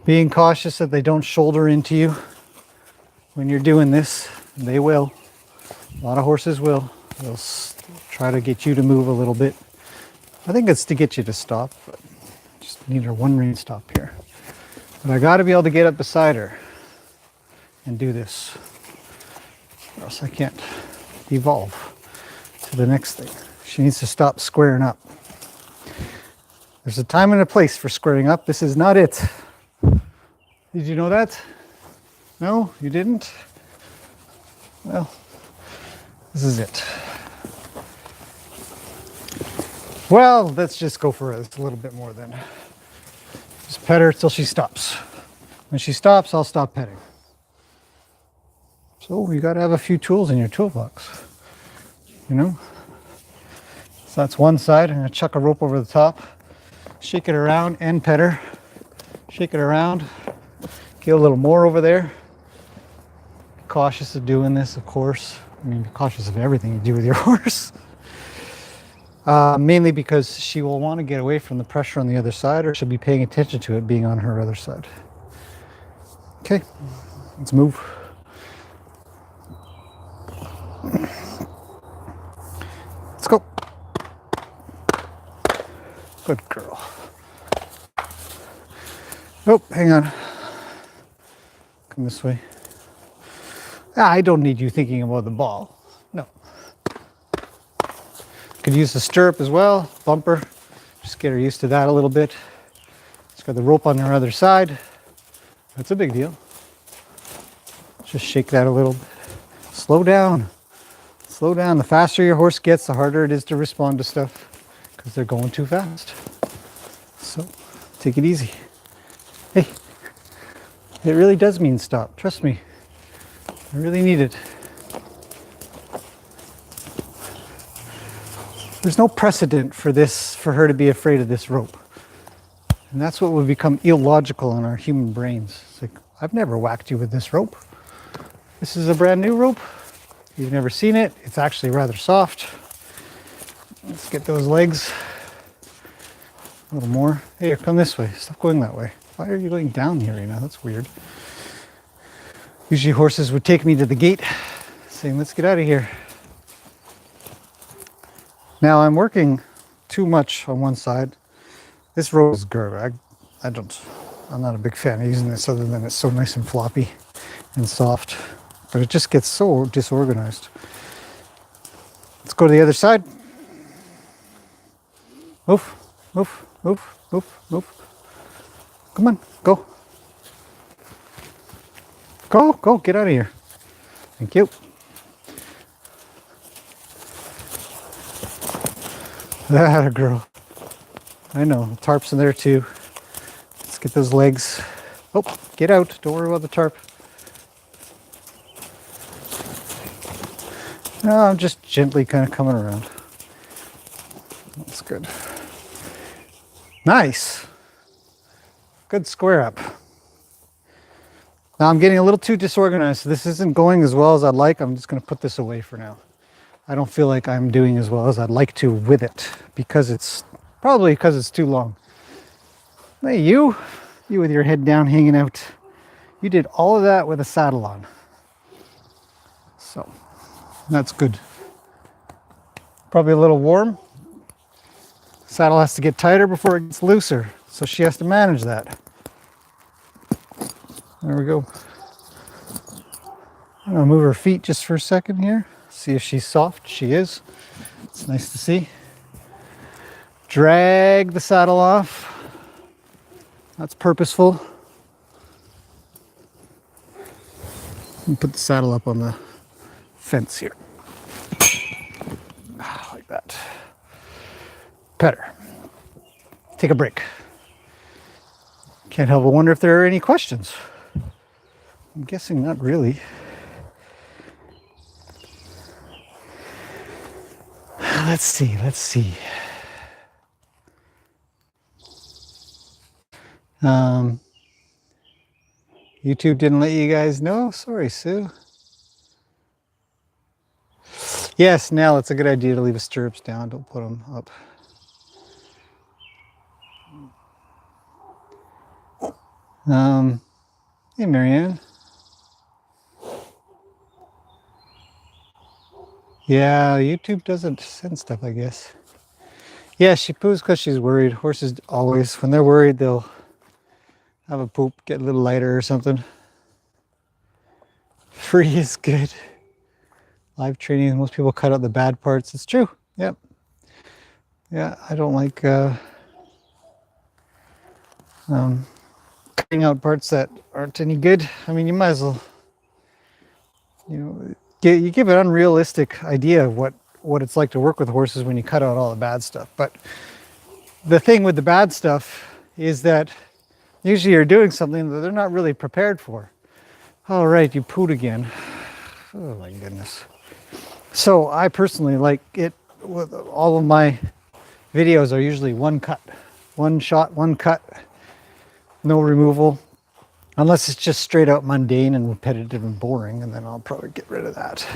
Being cautious that they don't shoulder into you when you're doing this. They will. A lot of horses will. They'll try to get you to move a little bit. I think it's to get you to stop, but just need her one rein stop here. But I gotta be able to get up beside her and do this, or else I can't evolve to the next thing. She needs to stop squaring up. There's a time and a place for squaring up. This is not it. Did you know that? No, you didn't? Well, this is it. Well, let's just go for it a little bit more then. Just pet her till she stops. When she stops, I'll stop petting. So you got to have a few tools in your toolbox, you know? So that's one side. I'm going to chuck a rope over the top, shake it around and pet her. Shake it around, get a little more over there. Be cautious of doing this, of course. I mean, be cautious of everything you do with your horse. Mainly because she will want to get away from the pressure on the other side, or she'll be paying attention to it being on her other side. Okay, let's move. Let's go. Good girl. Oh, hang on. Come this way. I don't need you thinking about the ball. No. Could use the stirrup as well, bumper. Just get her used to that a little bit. She's got the rope on her other side. That's a big deal. Just shake that a little bit. Slow down. Slow down. The faster your horse gets, the harder it is to respond to stuff because they're going too fast. So take it easy. Hey, it really does mean stop. Trust me. I really need it. There's no precedent for this, for her to be afraid of this rope. And that's what would become illogical in our human brains. It's like, I've never whacked you with this rope. This is a brand new rope. You've never seen it. It's actually rather soft. Let's get those legs a little more. Here, come this way. Stop going that way. Why are you going down here right now? That's weird. Usually horses would take me to the gate saying, let's get out of here. Now I'm working too much on one side. This rope is girth. I'm not a big fan of using this other than it's so nice and floppy and soft, but it just gets so disorganized. Let's go to the other side. Move, move, move, move, move. Come on, go. Go, go, get out of here. Thank you. That a girl. I know, tarp's in there too. Let's get those legs. Oh, get out. Don't worry about the tarp. No, I'm just gently kind of coming around. That's good. Nice. Good square up. Now I'm getting a little too disorganized. This isn't going as well as I'd like. I'm just going to put this away for now. I don't feel like I'm doing as well as I'd like to with it because it's Probably because it's too long. Hey, you with your head down hanging out. You did all of that with a saddle on. So that's good. Probably a little warm. Saddle has to get tighter before it gets looser. So she has to manage that. There we go. I'm gonna move her feet just for a second here. See if she's soft. She is. It's nice to see. Drag the saddle off. That's purposeful. And put the saddle up on the fence here. Like that. Pet her. Take a break. Can't help but wonder if there are any questions. I'm guessing not really. Let's see. YouTube didn't let you guys know? Sorry, Sue. Yes, Nell, it's a good idea to leave the stirrups down. Don't put them up. Hey, Marianne. Yeah, YouTube doesn't send stuff, I guess. Yeah, she poos because she's worried. Horses always, when they're worried, they'll have a poop, get a little lighter or something. Free is good. Live training, most people cut out the bad parts. It's true. Yep. Yeah, I don't like cutting out parts that aren't any good. I mean, you might as well, you give an unrealistic idea of what it's like to work with horses when you cut out all the bad stuff. But the thing with the bad stuff is that usually you're doing something that they're not really prepared for. All right, you pooed again. Oh my goodness. So I personally like it. With all of my videos are usually one cut, one shot, one cut, no removal, unless it's just straight out mundane and repetitive and boring, and then I'll probably get rid of that.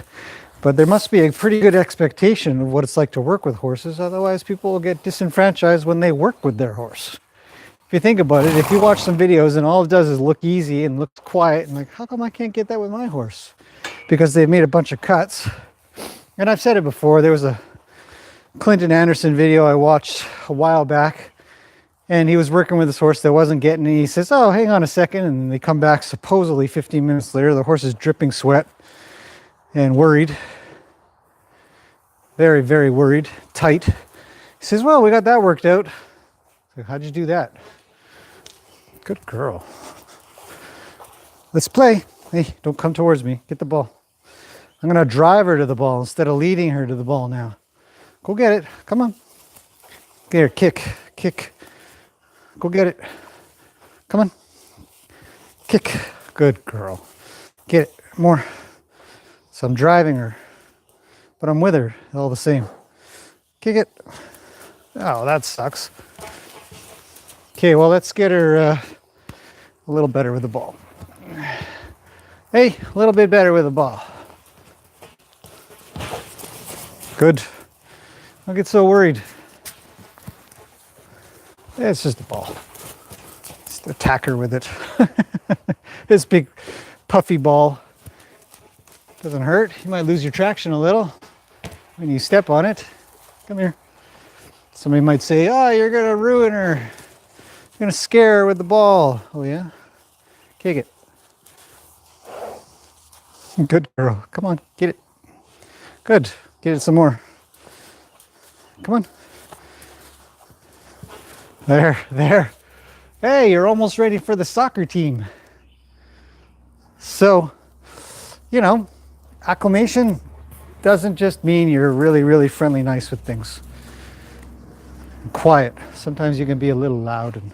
But there must be a pretty good expectation of what it's like to work with horses, otherwise people will get disenfranchised when they work with their horse. If you think about it, if you watch some videos and all it does is look easy and look quiet and like, how come I can't get that with my horse? Because they've made a bunch of cuts. And I've said it before, there was a Clinton Anderson video I watched a while back, and he was working with his horse that wasn't getting it. He says, oh, hang on a second. And they come back supposedly 15 minutes later. The horse is dripping sweat and worried. Very, very worried, tight. He says, well, we got that worked out. So how'd you do that? Good girl. Let's play. Hey, don't come towards me. Get the ball. I'm going to drive her to the ball instead of leading her to the ball now. Go get it. Come on. Get her. Kick. Go get it. Come on. Kick. Good girl. Get it. More. So I'm driving her, but I'm with her all the same. Kick it. Oh, that sucks. Okay, well, let's get her a little better with the ball. Hey, a little bit better with the ball. Good. Don't get so worried. It's just a ball. Just attack her with it. This big puffy ball doesn't hurt. You might lose your traction a little when you step on it. Come here. Somebody might say, oh, you're going to ruin her. You're going to scare her with the ball. Oh, yeah? Kick it. Good girl. Come on, get it. Good. Get it some more. Come on. There. Hey, you're almost ready for the soccer team. So, acclimation doesn't just mean you're really, really friendly, nice with things. Quiet. Sometimes you can be a little loud and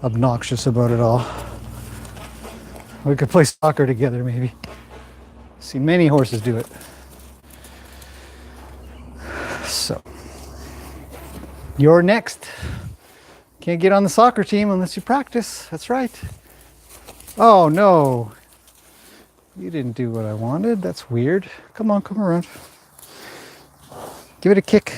obnoxious about it all. We could play soccer together, maybe. See, many horses do it. So, you're next. Can't get on the soccer team unless you practice. That's right. Oh, no. You didn't do what I wanted. That's weird. Come on, come around. Give it a kick.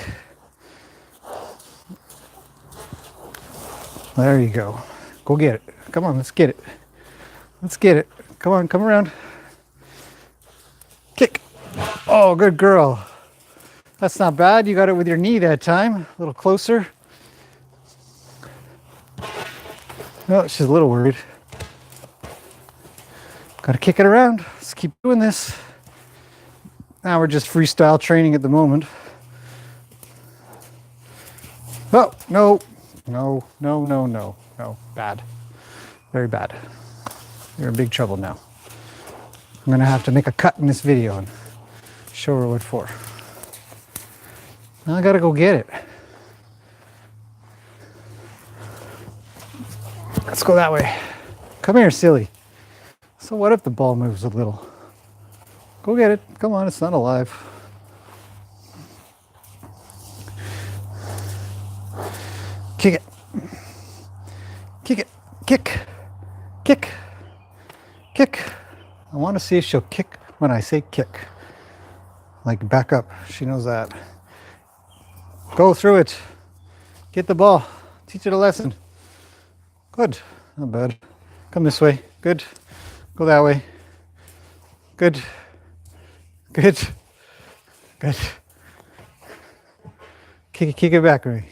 There you go. Go get it. Come on, let's get it. Let's get it. Come on, come around. Kick. Oh, good girl. That's not bad. You got it with your knee that time. A little closer. Oh, she's a little worried. Got to kick it around. Let's keep doing this. Now we're just freestyle training at the moment. Oh, no. No, no, no, no, no. Bad. Very bad. You're in big trouble now. I'm going to have to make a cut in this video and show her what for. Now I got to go get it. Let's go that way. Come here, silly. So what if the ball moves a little? Go get it. Come on, it's not alive. Kick it. Kick it. Kick. Kick. Kick. I want to see if she'll kick when I say kick. Like back up. She knows that. Go through it. Get the ball. Teach it a lesson. Good. Not bad. Come this way. Good. Go that way. Good. Good. Good. Kick it back, Ray.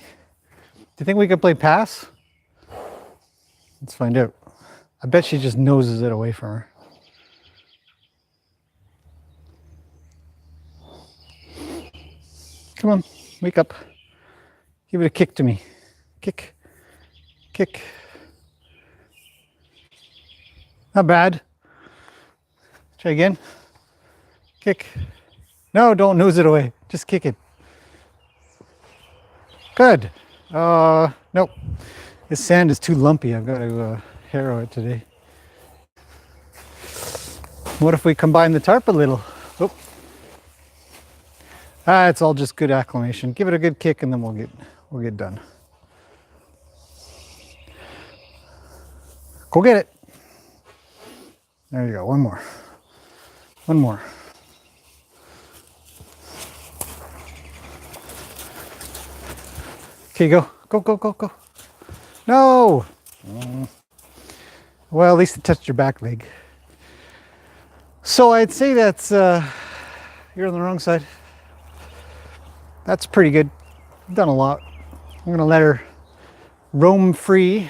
Do you think we could play pass? Let's find out. I bet she just noses it away from her. Come on, wake up. Give it a kick to me. Kick. Kick. Not bad. Try again. Kick. No, don't nose it away. Just kick it. Good. Nope. This sand is too lumpy. I've got to harrow it today. What if we combine the tarp a little? Oh. It's all just good acclimation. Give it a good kick and then we'll get done. Go get it. There you go. One more. One more. Okay, go. Go, go, go, go. No! Well, at least it touched your back leg. So I'd say that's, you're on the wrong side. That's pretty good. I've done a lot. I'm going to let her roam free.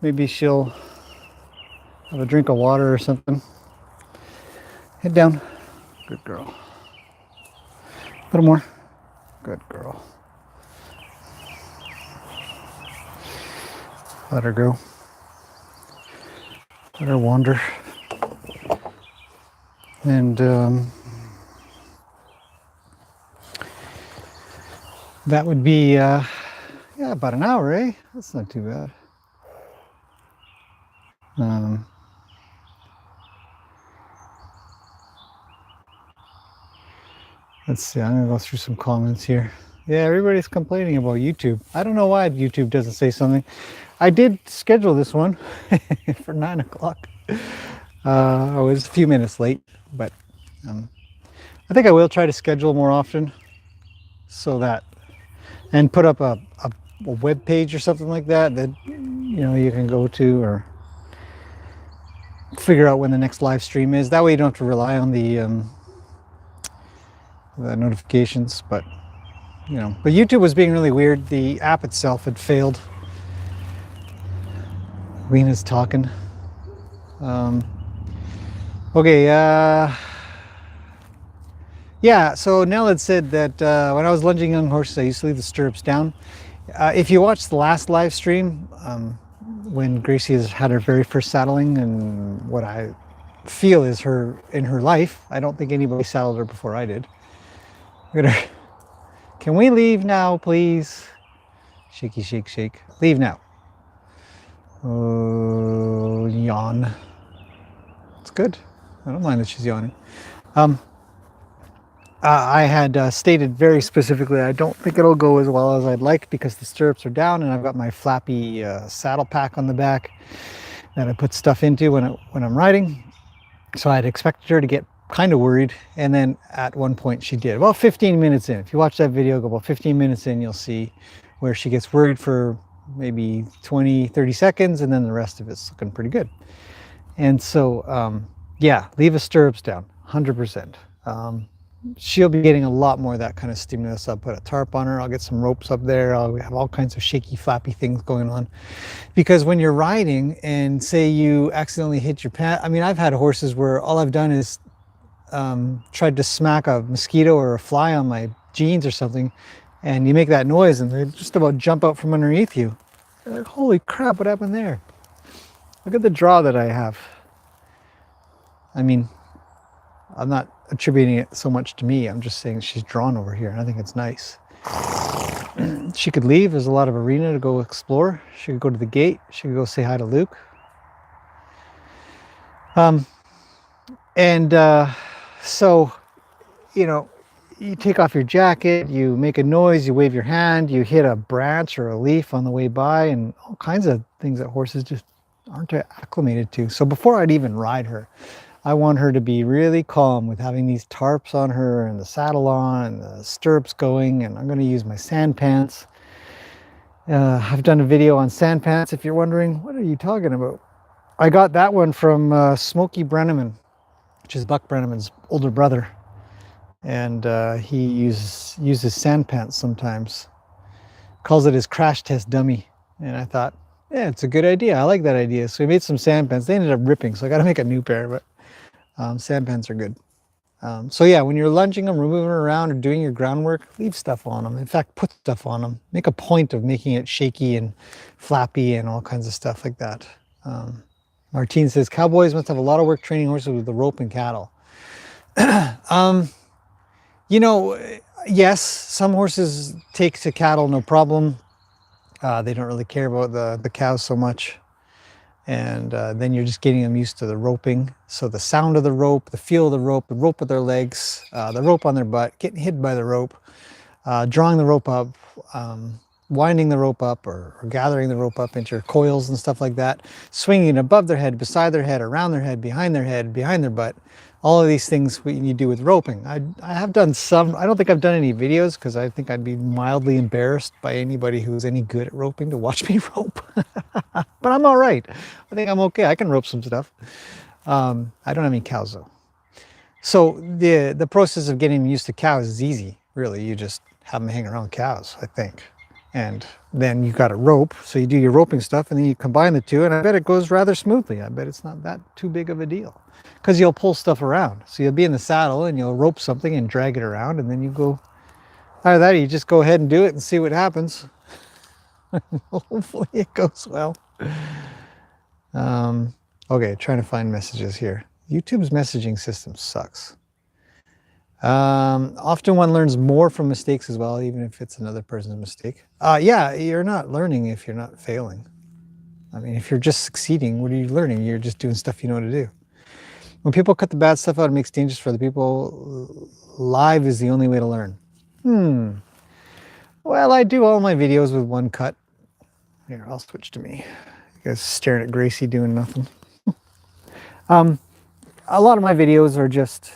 Maybe she'll have a drink of water or something. Head down. Good girl. A little more. Good girl. Let her go. Let her wander. And that would be yeah, about an hour, eh? That's not too bad. Let's see, I'm gonna go through some comments here. Yeah, everybody's complaining about YouTube. I don't know why YouTube doesn't say something. I did schedule this one for 9 o'clock. I was a few minutes late, but I think I will try to schedule more often so that, and put up a web page or something like that you know you can go to, or figure out when the next live stream is. That way you don't have to rely on the notifications. But you know, but YouTube was being really weird. The app itself had failed. Rena's talking. Okay, yeah, so Nell had said that when I was lunging young horses, I used to leave the stirrups down. If you watched the last live stream, when Gracie has had her very first saddling, and what I feel is in her life, I don't think anybody saddled her before I did. Can we leave now, please? Shaky, shake, shake. Leave now. Oh, yawn. It's good. I don't mind that she's yawning. I had stated very specifically I don't think it'll go as well as I'd like because the stirrups are down and I've got my flappy saddle pack on the back that I put stuff into when I'm riding. So I'd expected her to get kind of worried, and then at one point she did. About 15 minutes in, if you watch that video, go about 15 minutes in, you'll see where she gets worried for maybe 20, 30 seconds, and then the rest of it's looking pretty good. And so, yeah, leave the stirrups down, 100%. She'll be getting a lot more of that kind of stimulus. I'll put a tarp on her. I'll get some ropes up there. I'll have all kinds of shaky, flappy things going on. Because when you're riding and say you accidentally hit your pant, I mean, I've had horses where all I've done is tried to smack a mosquito or a fly on my jeans or something, and you make that noise and they just about jump out from underneath you. You're like, holy crap, what happened there? Look at the draw that I have. I mean, I'm not attributing it so much to me. I'm just saying she's drawn over here, and I think it's nice. She could leave. There's a lot of arena to go explore. She could go to the gate. She could go say hi to Luke. So, you know, you take off your jacket, you make a noise, you wave your hand, you hit a branch or a leaf on the way by, and all kinds of things that horses just aren't acclimated to. So before I'd even ride her, I want her to be really calm with having these tarps on her and the saddle on and the stirrups going, and I'm going to use my sand pants. I've done a video on sand pants. If you're wondering, what are you talking about? I got that one from Smokey Brenneman, which is Buck Brenneman's older brother. And he uses sand pants sometimes. Calls it his crash test dummy. And I thought, yeah, it's a good idea. I like that idea. So we made some sand pants. They ended up ripping, so I got to make a new pair. But sand pants are good. So yeah, when you're lunging them, removing them around, or doing your groundwork, leave stuff on them. In fact, put stuff on them. Make a point of making it shaky and flappy and all kinds of stuff like that. Martine says, cowboys must have a lot of work training horses with the rope and cattle. You know, yes, some horses take to cattle no problem. They don't really care about the cows so much. And then you're just getting them used to the roping. So the sound of the rope, the feel of the rope of their legs, the rope on their butt, getting hit by the rope, drawing the rope up, winding the rope up or gathering the rope up into your coils and stuff like that, swinging it above their head, beside their head, around their head, behind their butt. All of these things you do with roping. I have done some. I don't think I've done any videos because I think I'd be mildly embarrassed by anybody who's any good at roping to watch me rope. But I'm all right. I think I'm okay. I can rope some stuff. I don't have any cows though. So the process of getting used to cows is easy, really. You just have them hang around cows, I think. And then you got a rope, so you do your roping stuff, and then you combine the two, and I bet it goes rather smoothly. I bet it's not that too big of a deal, because you'll pull stuff around. So you'll be in the saddle, and you'll rope something and drag it around, and then you go. Either that, or you just go ahead and do it and see what happens. Hopefully it goes well. Okay, trying to find messages here. YouTube's messaging system sucks. Often one learns more from mistakes as well, even if it's another person's mistake. Yeah, you're not learning if you're not failing. I mean, if you're just succeeding, what are you learning? You're just doing stuff you know what to do. When people cut the bad stuff out, it makes dangerous for other people. Live is the only way to learn. Well, I do all my videos with one cut. Here, I'll switch to me. You guys staring at Gracie doing nothing. A lot of my videos are just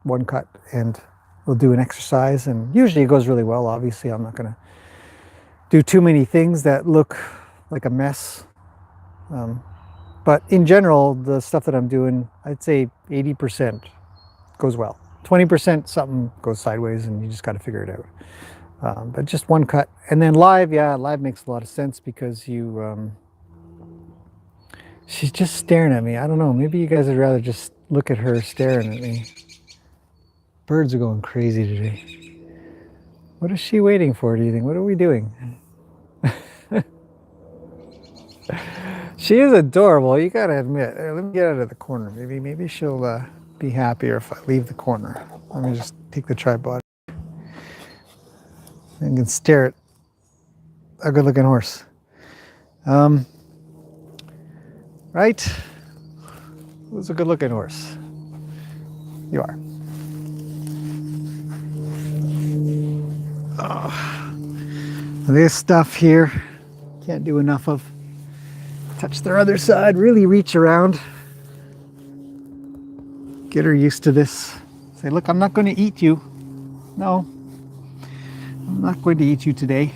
one cut, and we'll do an exercise, and usually it goes really well. Obviously, I'm not going to do too many things that look like a mess. But in general, the stuff that I'm doing, I'd say 80% goes well. 20% something goes sideways, and you just got to figure it out. But just one cut. And then live, yeah, live makes a lot of sense because you... she's just staring at me. I don't know. Maybe you guys would rather just look at her staring at me. Birds are going crazy today. What is she waiting for, do you think? What are we doing? She is adorable, you gotta admit. Let me get out of the corner. Maybe she'll be happier if I leave the corner. Let me just take the tripod. And can stare at a good-looking horse. Right? Who's a good-looking horse? You are. Oh, this stuff here, can't do enough of. Touch their other side, really reach around. Get her used to this. Say, look, I'm not going to eat you. No, I'm not going to eat you today.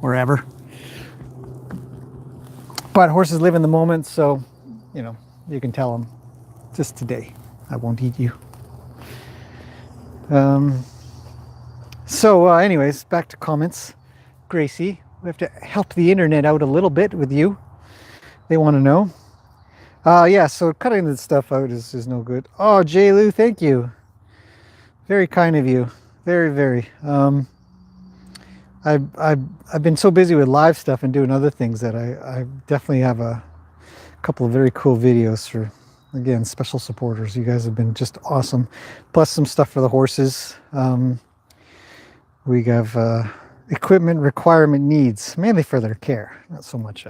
or ever. But horses live in the moment, so, you know, you can tell them, just today, I won't eat you. Anyways, back to comments. Gracie, we have to help the internet out a little bit with you. They want to know. Yeah, so cutting this stuff out is no good. Oh, J. Lou, thank you. Very kind of you. Very, very. I've been so busy with live stuff and doing other things that I definitely have a couple of very cool videos for, again, special supporters. You guys have been just awesome. Plus some stuff for the horses. We have equipment requirement needs, mainly for their care, not so much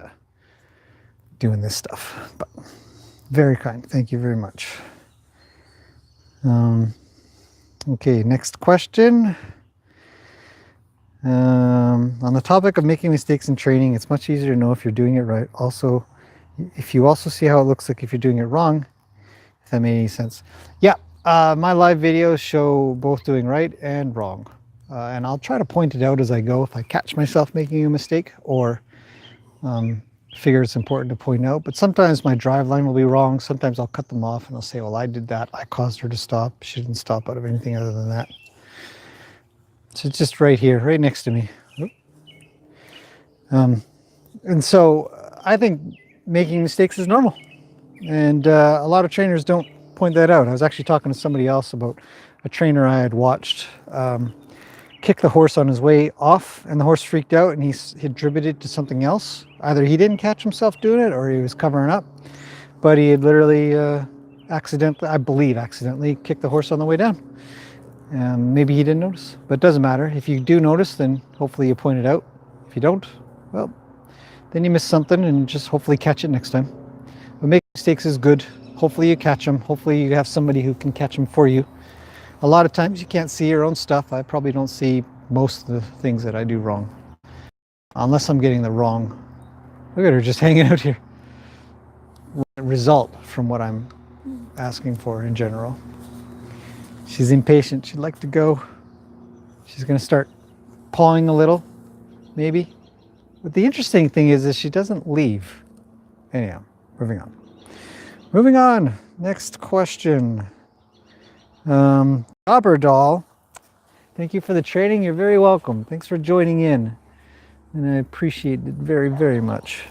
doing this stuff, but very kind. Thank you very much. Okay, next question. On the topic of making mistakes in training, it's much easier to know if you're doing it right. Also, if you also see how it looks like if you're doing it wrong, if that made any sense. Yeah, my live videos show both doing right and wrong. And I'll try to point it out as I go if I catch myself making a mistake or figure it's important to point out. But sometimes my drive line will be wrong. Sometimes I'll cut them off and I'll say, well, I did that. I caused her to stop. She didn't stop out of anything other than that. So it's just right here, right next to me. And so I think making mistakes is normal. And a lot of trainers don't point that out. I was actually talking to somebody else about a trainer I had watched kick the horse on his way off, and the horse freaked out and he attributed it to something else. Either he didn't catch himself doing it or he was covering up, but he had literally accidentally, I believe accidentally, kicked the horse on the way down. Maybe he didn't notice, but it doesn't matter. If you do notice, then hopefully you point it out. If you don't, well, then you miss something, and just hopefully catch it next time. But making mistakes is good. Hopefully you catch them. Hopefully you have somebody who can catch them for you. A lot of times you can't see your own stuff. I probably don't see most of the things that I do wrong, unless I'm getting the wrong, look at her just hanging out here, result from what I'm asking for in general. She's impatient. She'd like to go. She's going to start pawing a little, maybe. But the interesting thing is she doesn't leave. Anyhow, moving on. Moving on. Next question. Robber Doll, thank you for the training. You're very welcome. Thanks for joining in. And I appreciate it very, very much.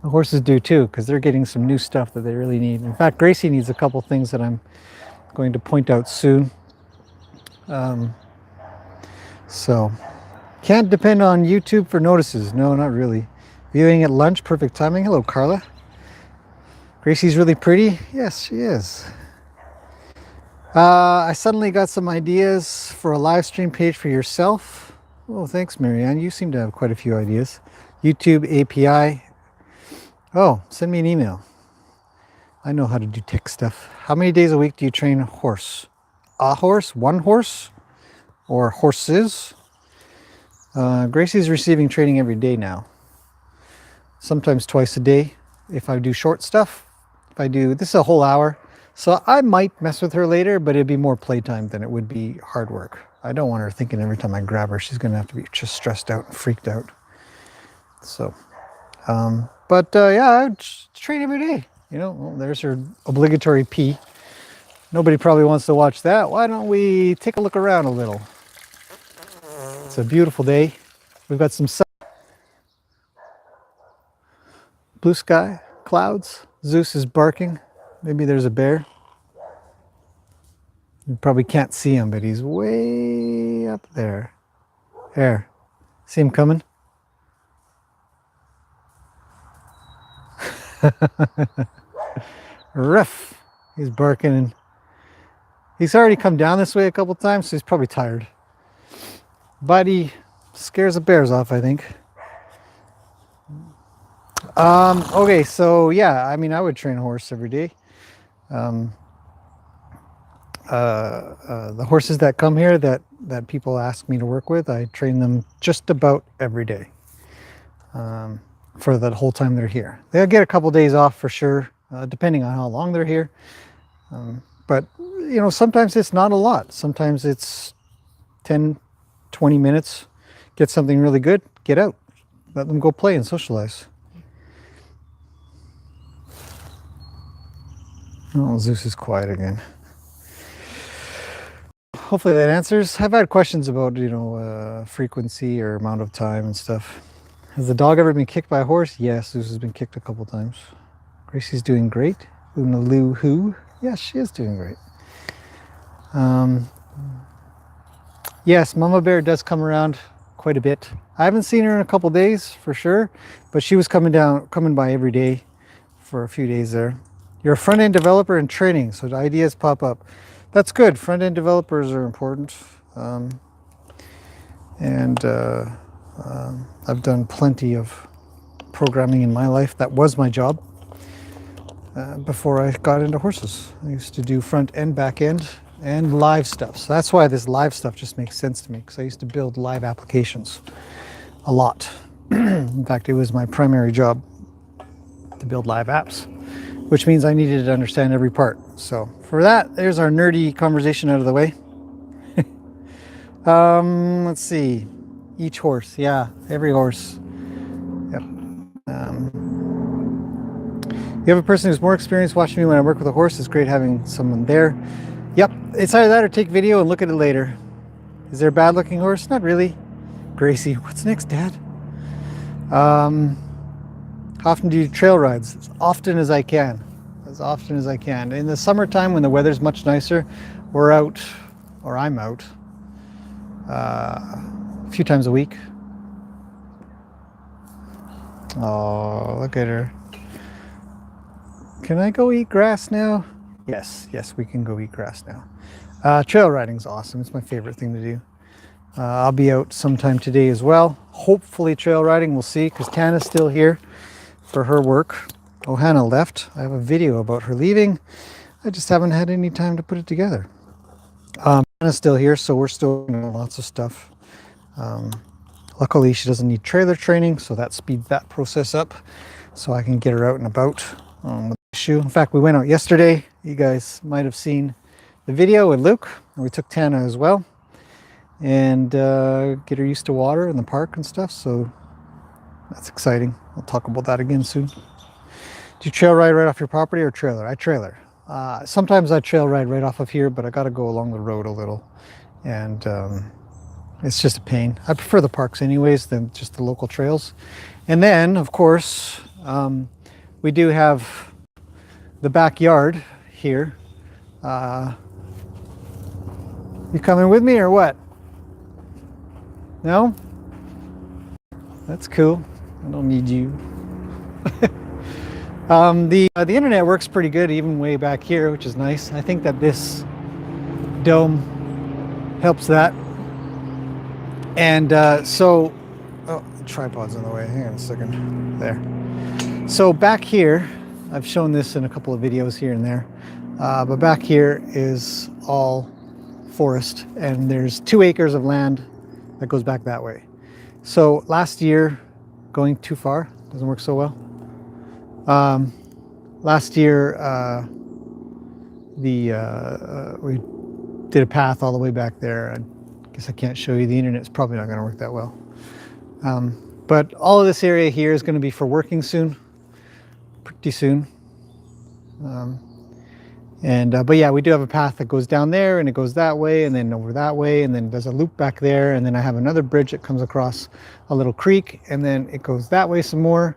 The horses do too, because they're getting some new stuff that they really need. In fact, Gracie needs a couple things that I'm going to point out soon. So can't depend on YouTube for notices. No, not really. Viewing at lunch, perfect timing. Hello, Carla. Gracie's really pretty. Yes, she is. I suddenly got some ideas for a live stream page for yourself. Oh, thanks, Marianne. You seem to have quite a few ideas. YouTube API. Oh, send me an email. I know how to do tech stuff. How many days a week do you train a horse? A horse? One horse? Or horses? Gracie's receiving training every day now. Sometimes twice a day if I do short stuff. If I do, this is a whole hour. So I might mess with her later, but it'd be more playtime than it would be hard work. I don't want her thinking every time I grab her, she's going to have to be just stressed out and freaked out. So, yeah, I would train every day. You know, well, there's her obligatory pee. Nobody probably wants to watch that. Why don't we take a look around a little? It's a beautiful day. We've got some sun, blue sky, clouds. Zeus is barking. Maybe there's a bear. You probably can't see him, but he's way up there. There. See him coming? Ruff. He's barking, and he's already come down this way a couple times, so he's probably tired. But he scares the bears off, I think. Okay, so yeah, I mean, I would train a horse every day. The horses that come here that people ask me to work with, I train them just about every day for the whole time they're here. They'll get a couple days off for sure, depending on how long they're here. But you know, sometimes it's not a lot. Sometimes it's 10, 20 minutes, get something really good, get out, Let them go play and socialize. Oh, Zeus is quiet again. Hopefully that answers. I've had questions about, frequency or amount of time and stuff. Has the dog ever been kicked by a horse? Yes, Zeus has been kicked a couple times. Gracie's doing great. Una Lou Who? Yes, she is doing great. Yes, Mama Bear does come around quite a bit. I haven't seen her in a couple days for sure, but she was coming by every day for a few days there. You're a front-end developer in training, so the ideas pop up. That's good. Front-end developers are important. I've done plenty of programming in my life. That was my job before I got into horses. I used to do front and back end and live stuff. So that's why this live stuff just makes sense to me, because I used to build live applications a lot. In fact, it was my primary job to build live apps, which means I needed to understand every part. So for that, there's our nerdy conversation out of the way. Let's see. Each horse. Yeah, every horse. Yep. You have a person who's more experienced watching me when I work with a horse. It's great having someone there. Yep, it's either that or take video and look at it later. Is there a bad looking horse? Not really. Gracie, what's next, Dad? How often do you trail rides? As often as I can. As often as I can. In the summertime when the weather's much nicer, we're out, or I'm out, a few times a week. Oh, look at her. Can I go eat grass now? Yes, we can go eat grass now. Trail riding's awesome. It's my favorite thing to do. I'll be out sometime today as well. Hopefully trail riding, we'll see, because Tana's still here for her work. Oh, Hannah left. I have a video about her leaving. I just haven't had any time to put it together. Hannah's still here, so we're still doing lots of stuff. Luckily, she doesn't need trailer training, so that speeds that process up, so I can get her out and about with the issue. In fact, we went out yesterday. You guys might have seen the video with Luke, and we took Tana as well, and get her used to water in the park and stuff, so that's exciting. I'll talk about that again soon. Do you trail ride right off your property or trailer? I trailer. Sometimes I trail ride right off of here, but I got to go along the road a little, and it's just a pain. I prefer the parks anyways than just the local trails. And then, of course, we do have the backyard here. You coming with me or what? No? That's cool. I don't need you. The internet works pretty good even way back here, which is nice. I think that this dome helps that. And so, oh, the tripod's on the way. Hang on a second. There. So back here, I've shown this in a couple of videos here and there, but back here is all forest, and there's 2 acres of land that goes back that way. So last year, going too far, doesn't work so well. Last year, we did a path all the way back there. I guess I can't show you. The internet's probably not going to work that well. But all of this area here is going to be for working soon, pretty soon. But yeah, we do have a path that goes down there, and it goes that way, and then over that way, and then there's a loop back there, and then I have another bridge that comes across a little creek, and then it goes that way some more,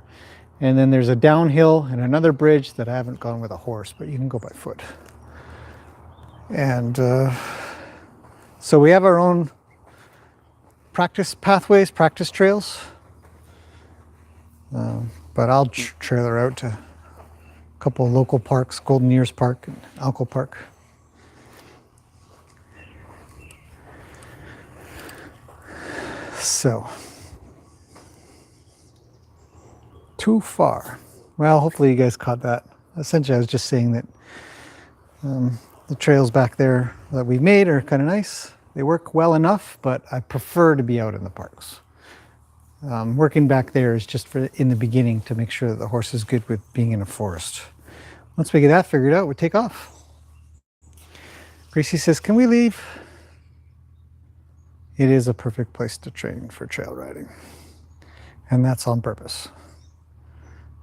and then there's a downhill and another bridge that I haven't gone with a horse, but you can go by foot. And so we have our own practice pathways, practice trails, but I'll trailer out to a couple of local parks, Golden Ears Park and Alco Park. So, too far. Well, hopefully you guys caught that. Essentially, I was just saying that the trails back there that we made are kind of nice. They work well enough, but I prefer to be out in the parks. Working back there is just for in the beginning to make sure that the horse is good with being in a forest. Once we get that figured out, we take off. Gracie says, can we leave? It is a perfect place to train for trail riding. And that's on purpose.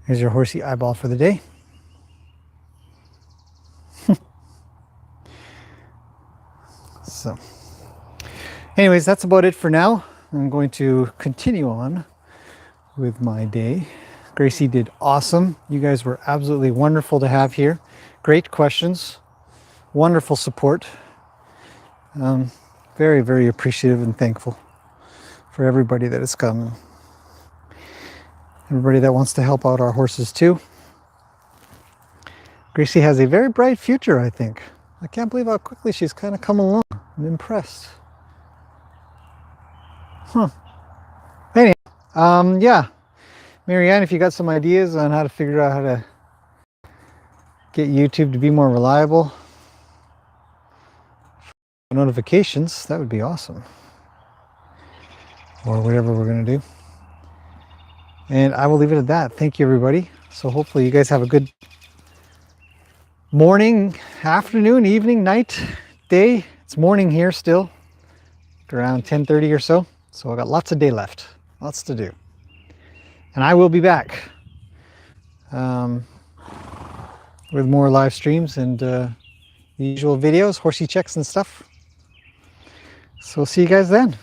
Here's your horsey eyeball for the day. So, anyways, that's about it for now. I'm going to continue on with my day. Gracie did awesome. You guys were absolutely wonderful to have here. Great questions, wonderful support. Very, very appreciative and thankful for everybody that has come. Everybody that wants to help out our horses too. Gracie has a very bright future, I think. I can't believe how quickly she's kind of come along. I'm impressed. Anyway, yeah. Marianne, if you got some ideas on how to figure out how to get YouTube to be more reliable, notifications, that would be awesome. Or whatever we're going to do. And I will leave it at that. Thank you, everybody. So hopefully you guys have a good morning, afternoon, evening, night, day. It's morning here still, around 10:30 or so. So I got lots of day left, lots to do. And I will be back with more live streams and the usual videos, horsey checks and stuff. So see you guys then.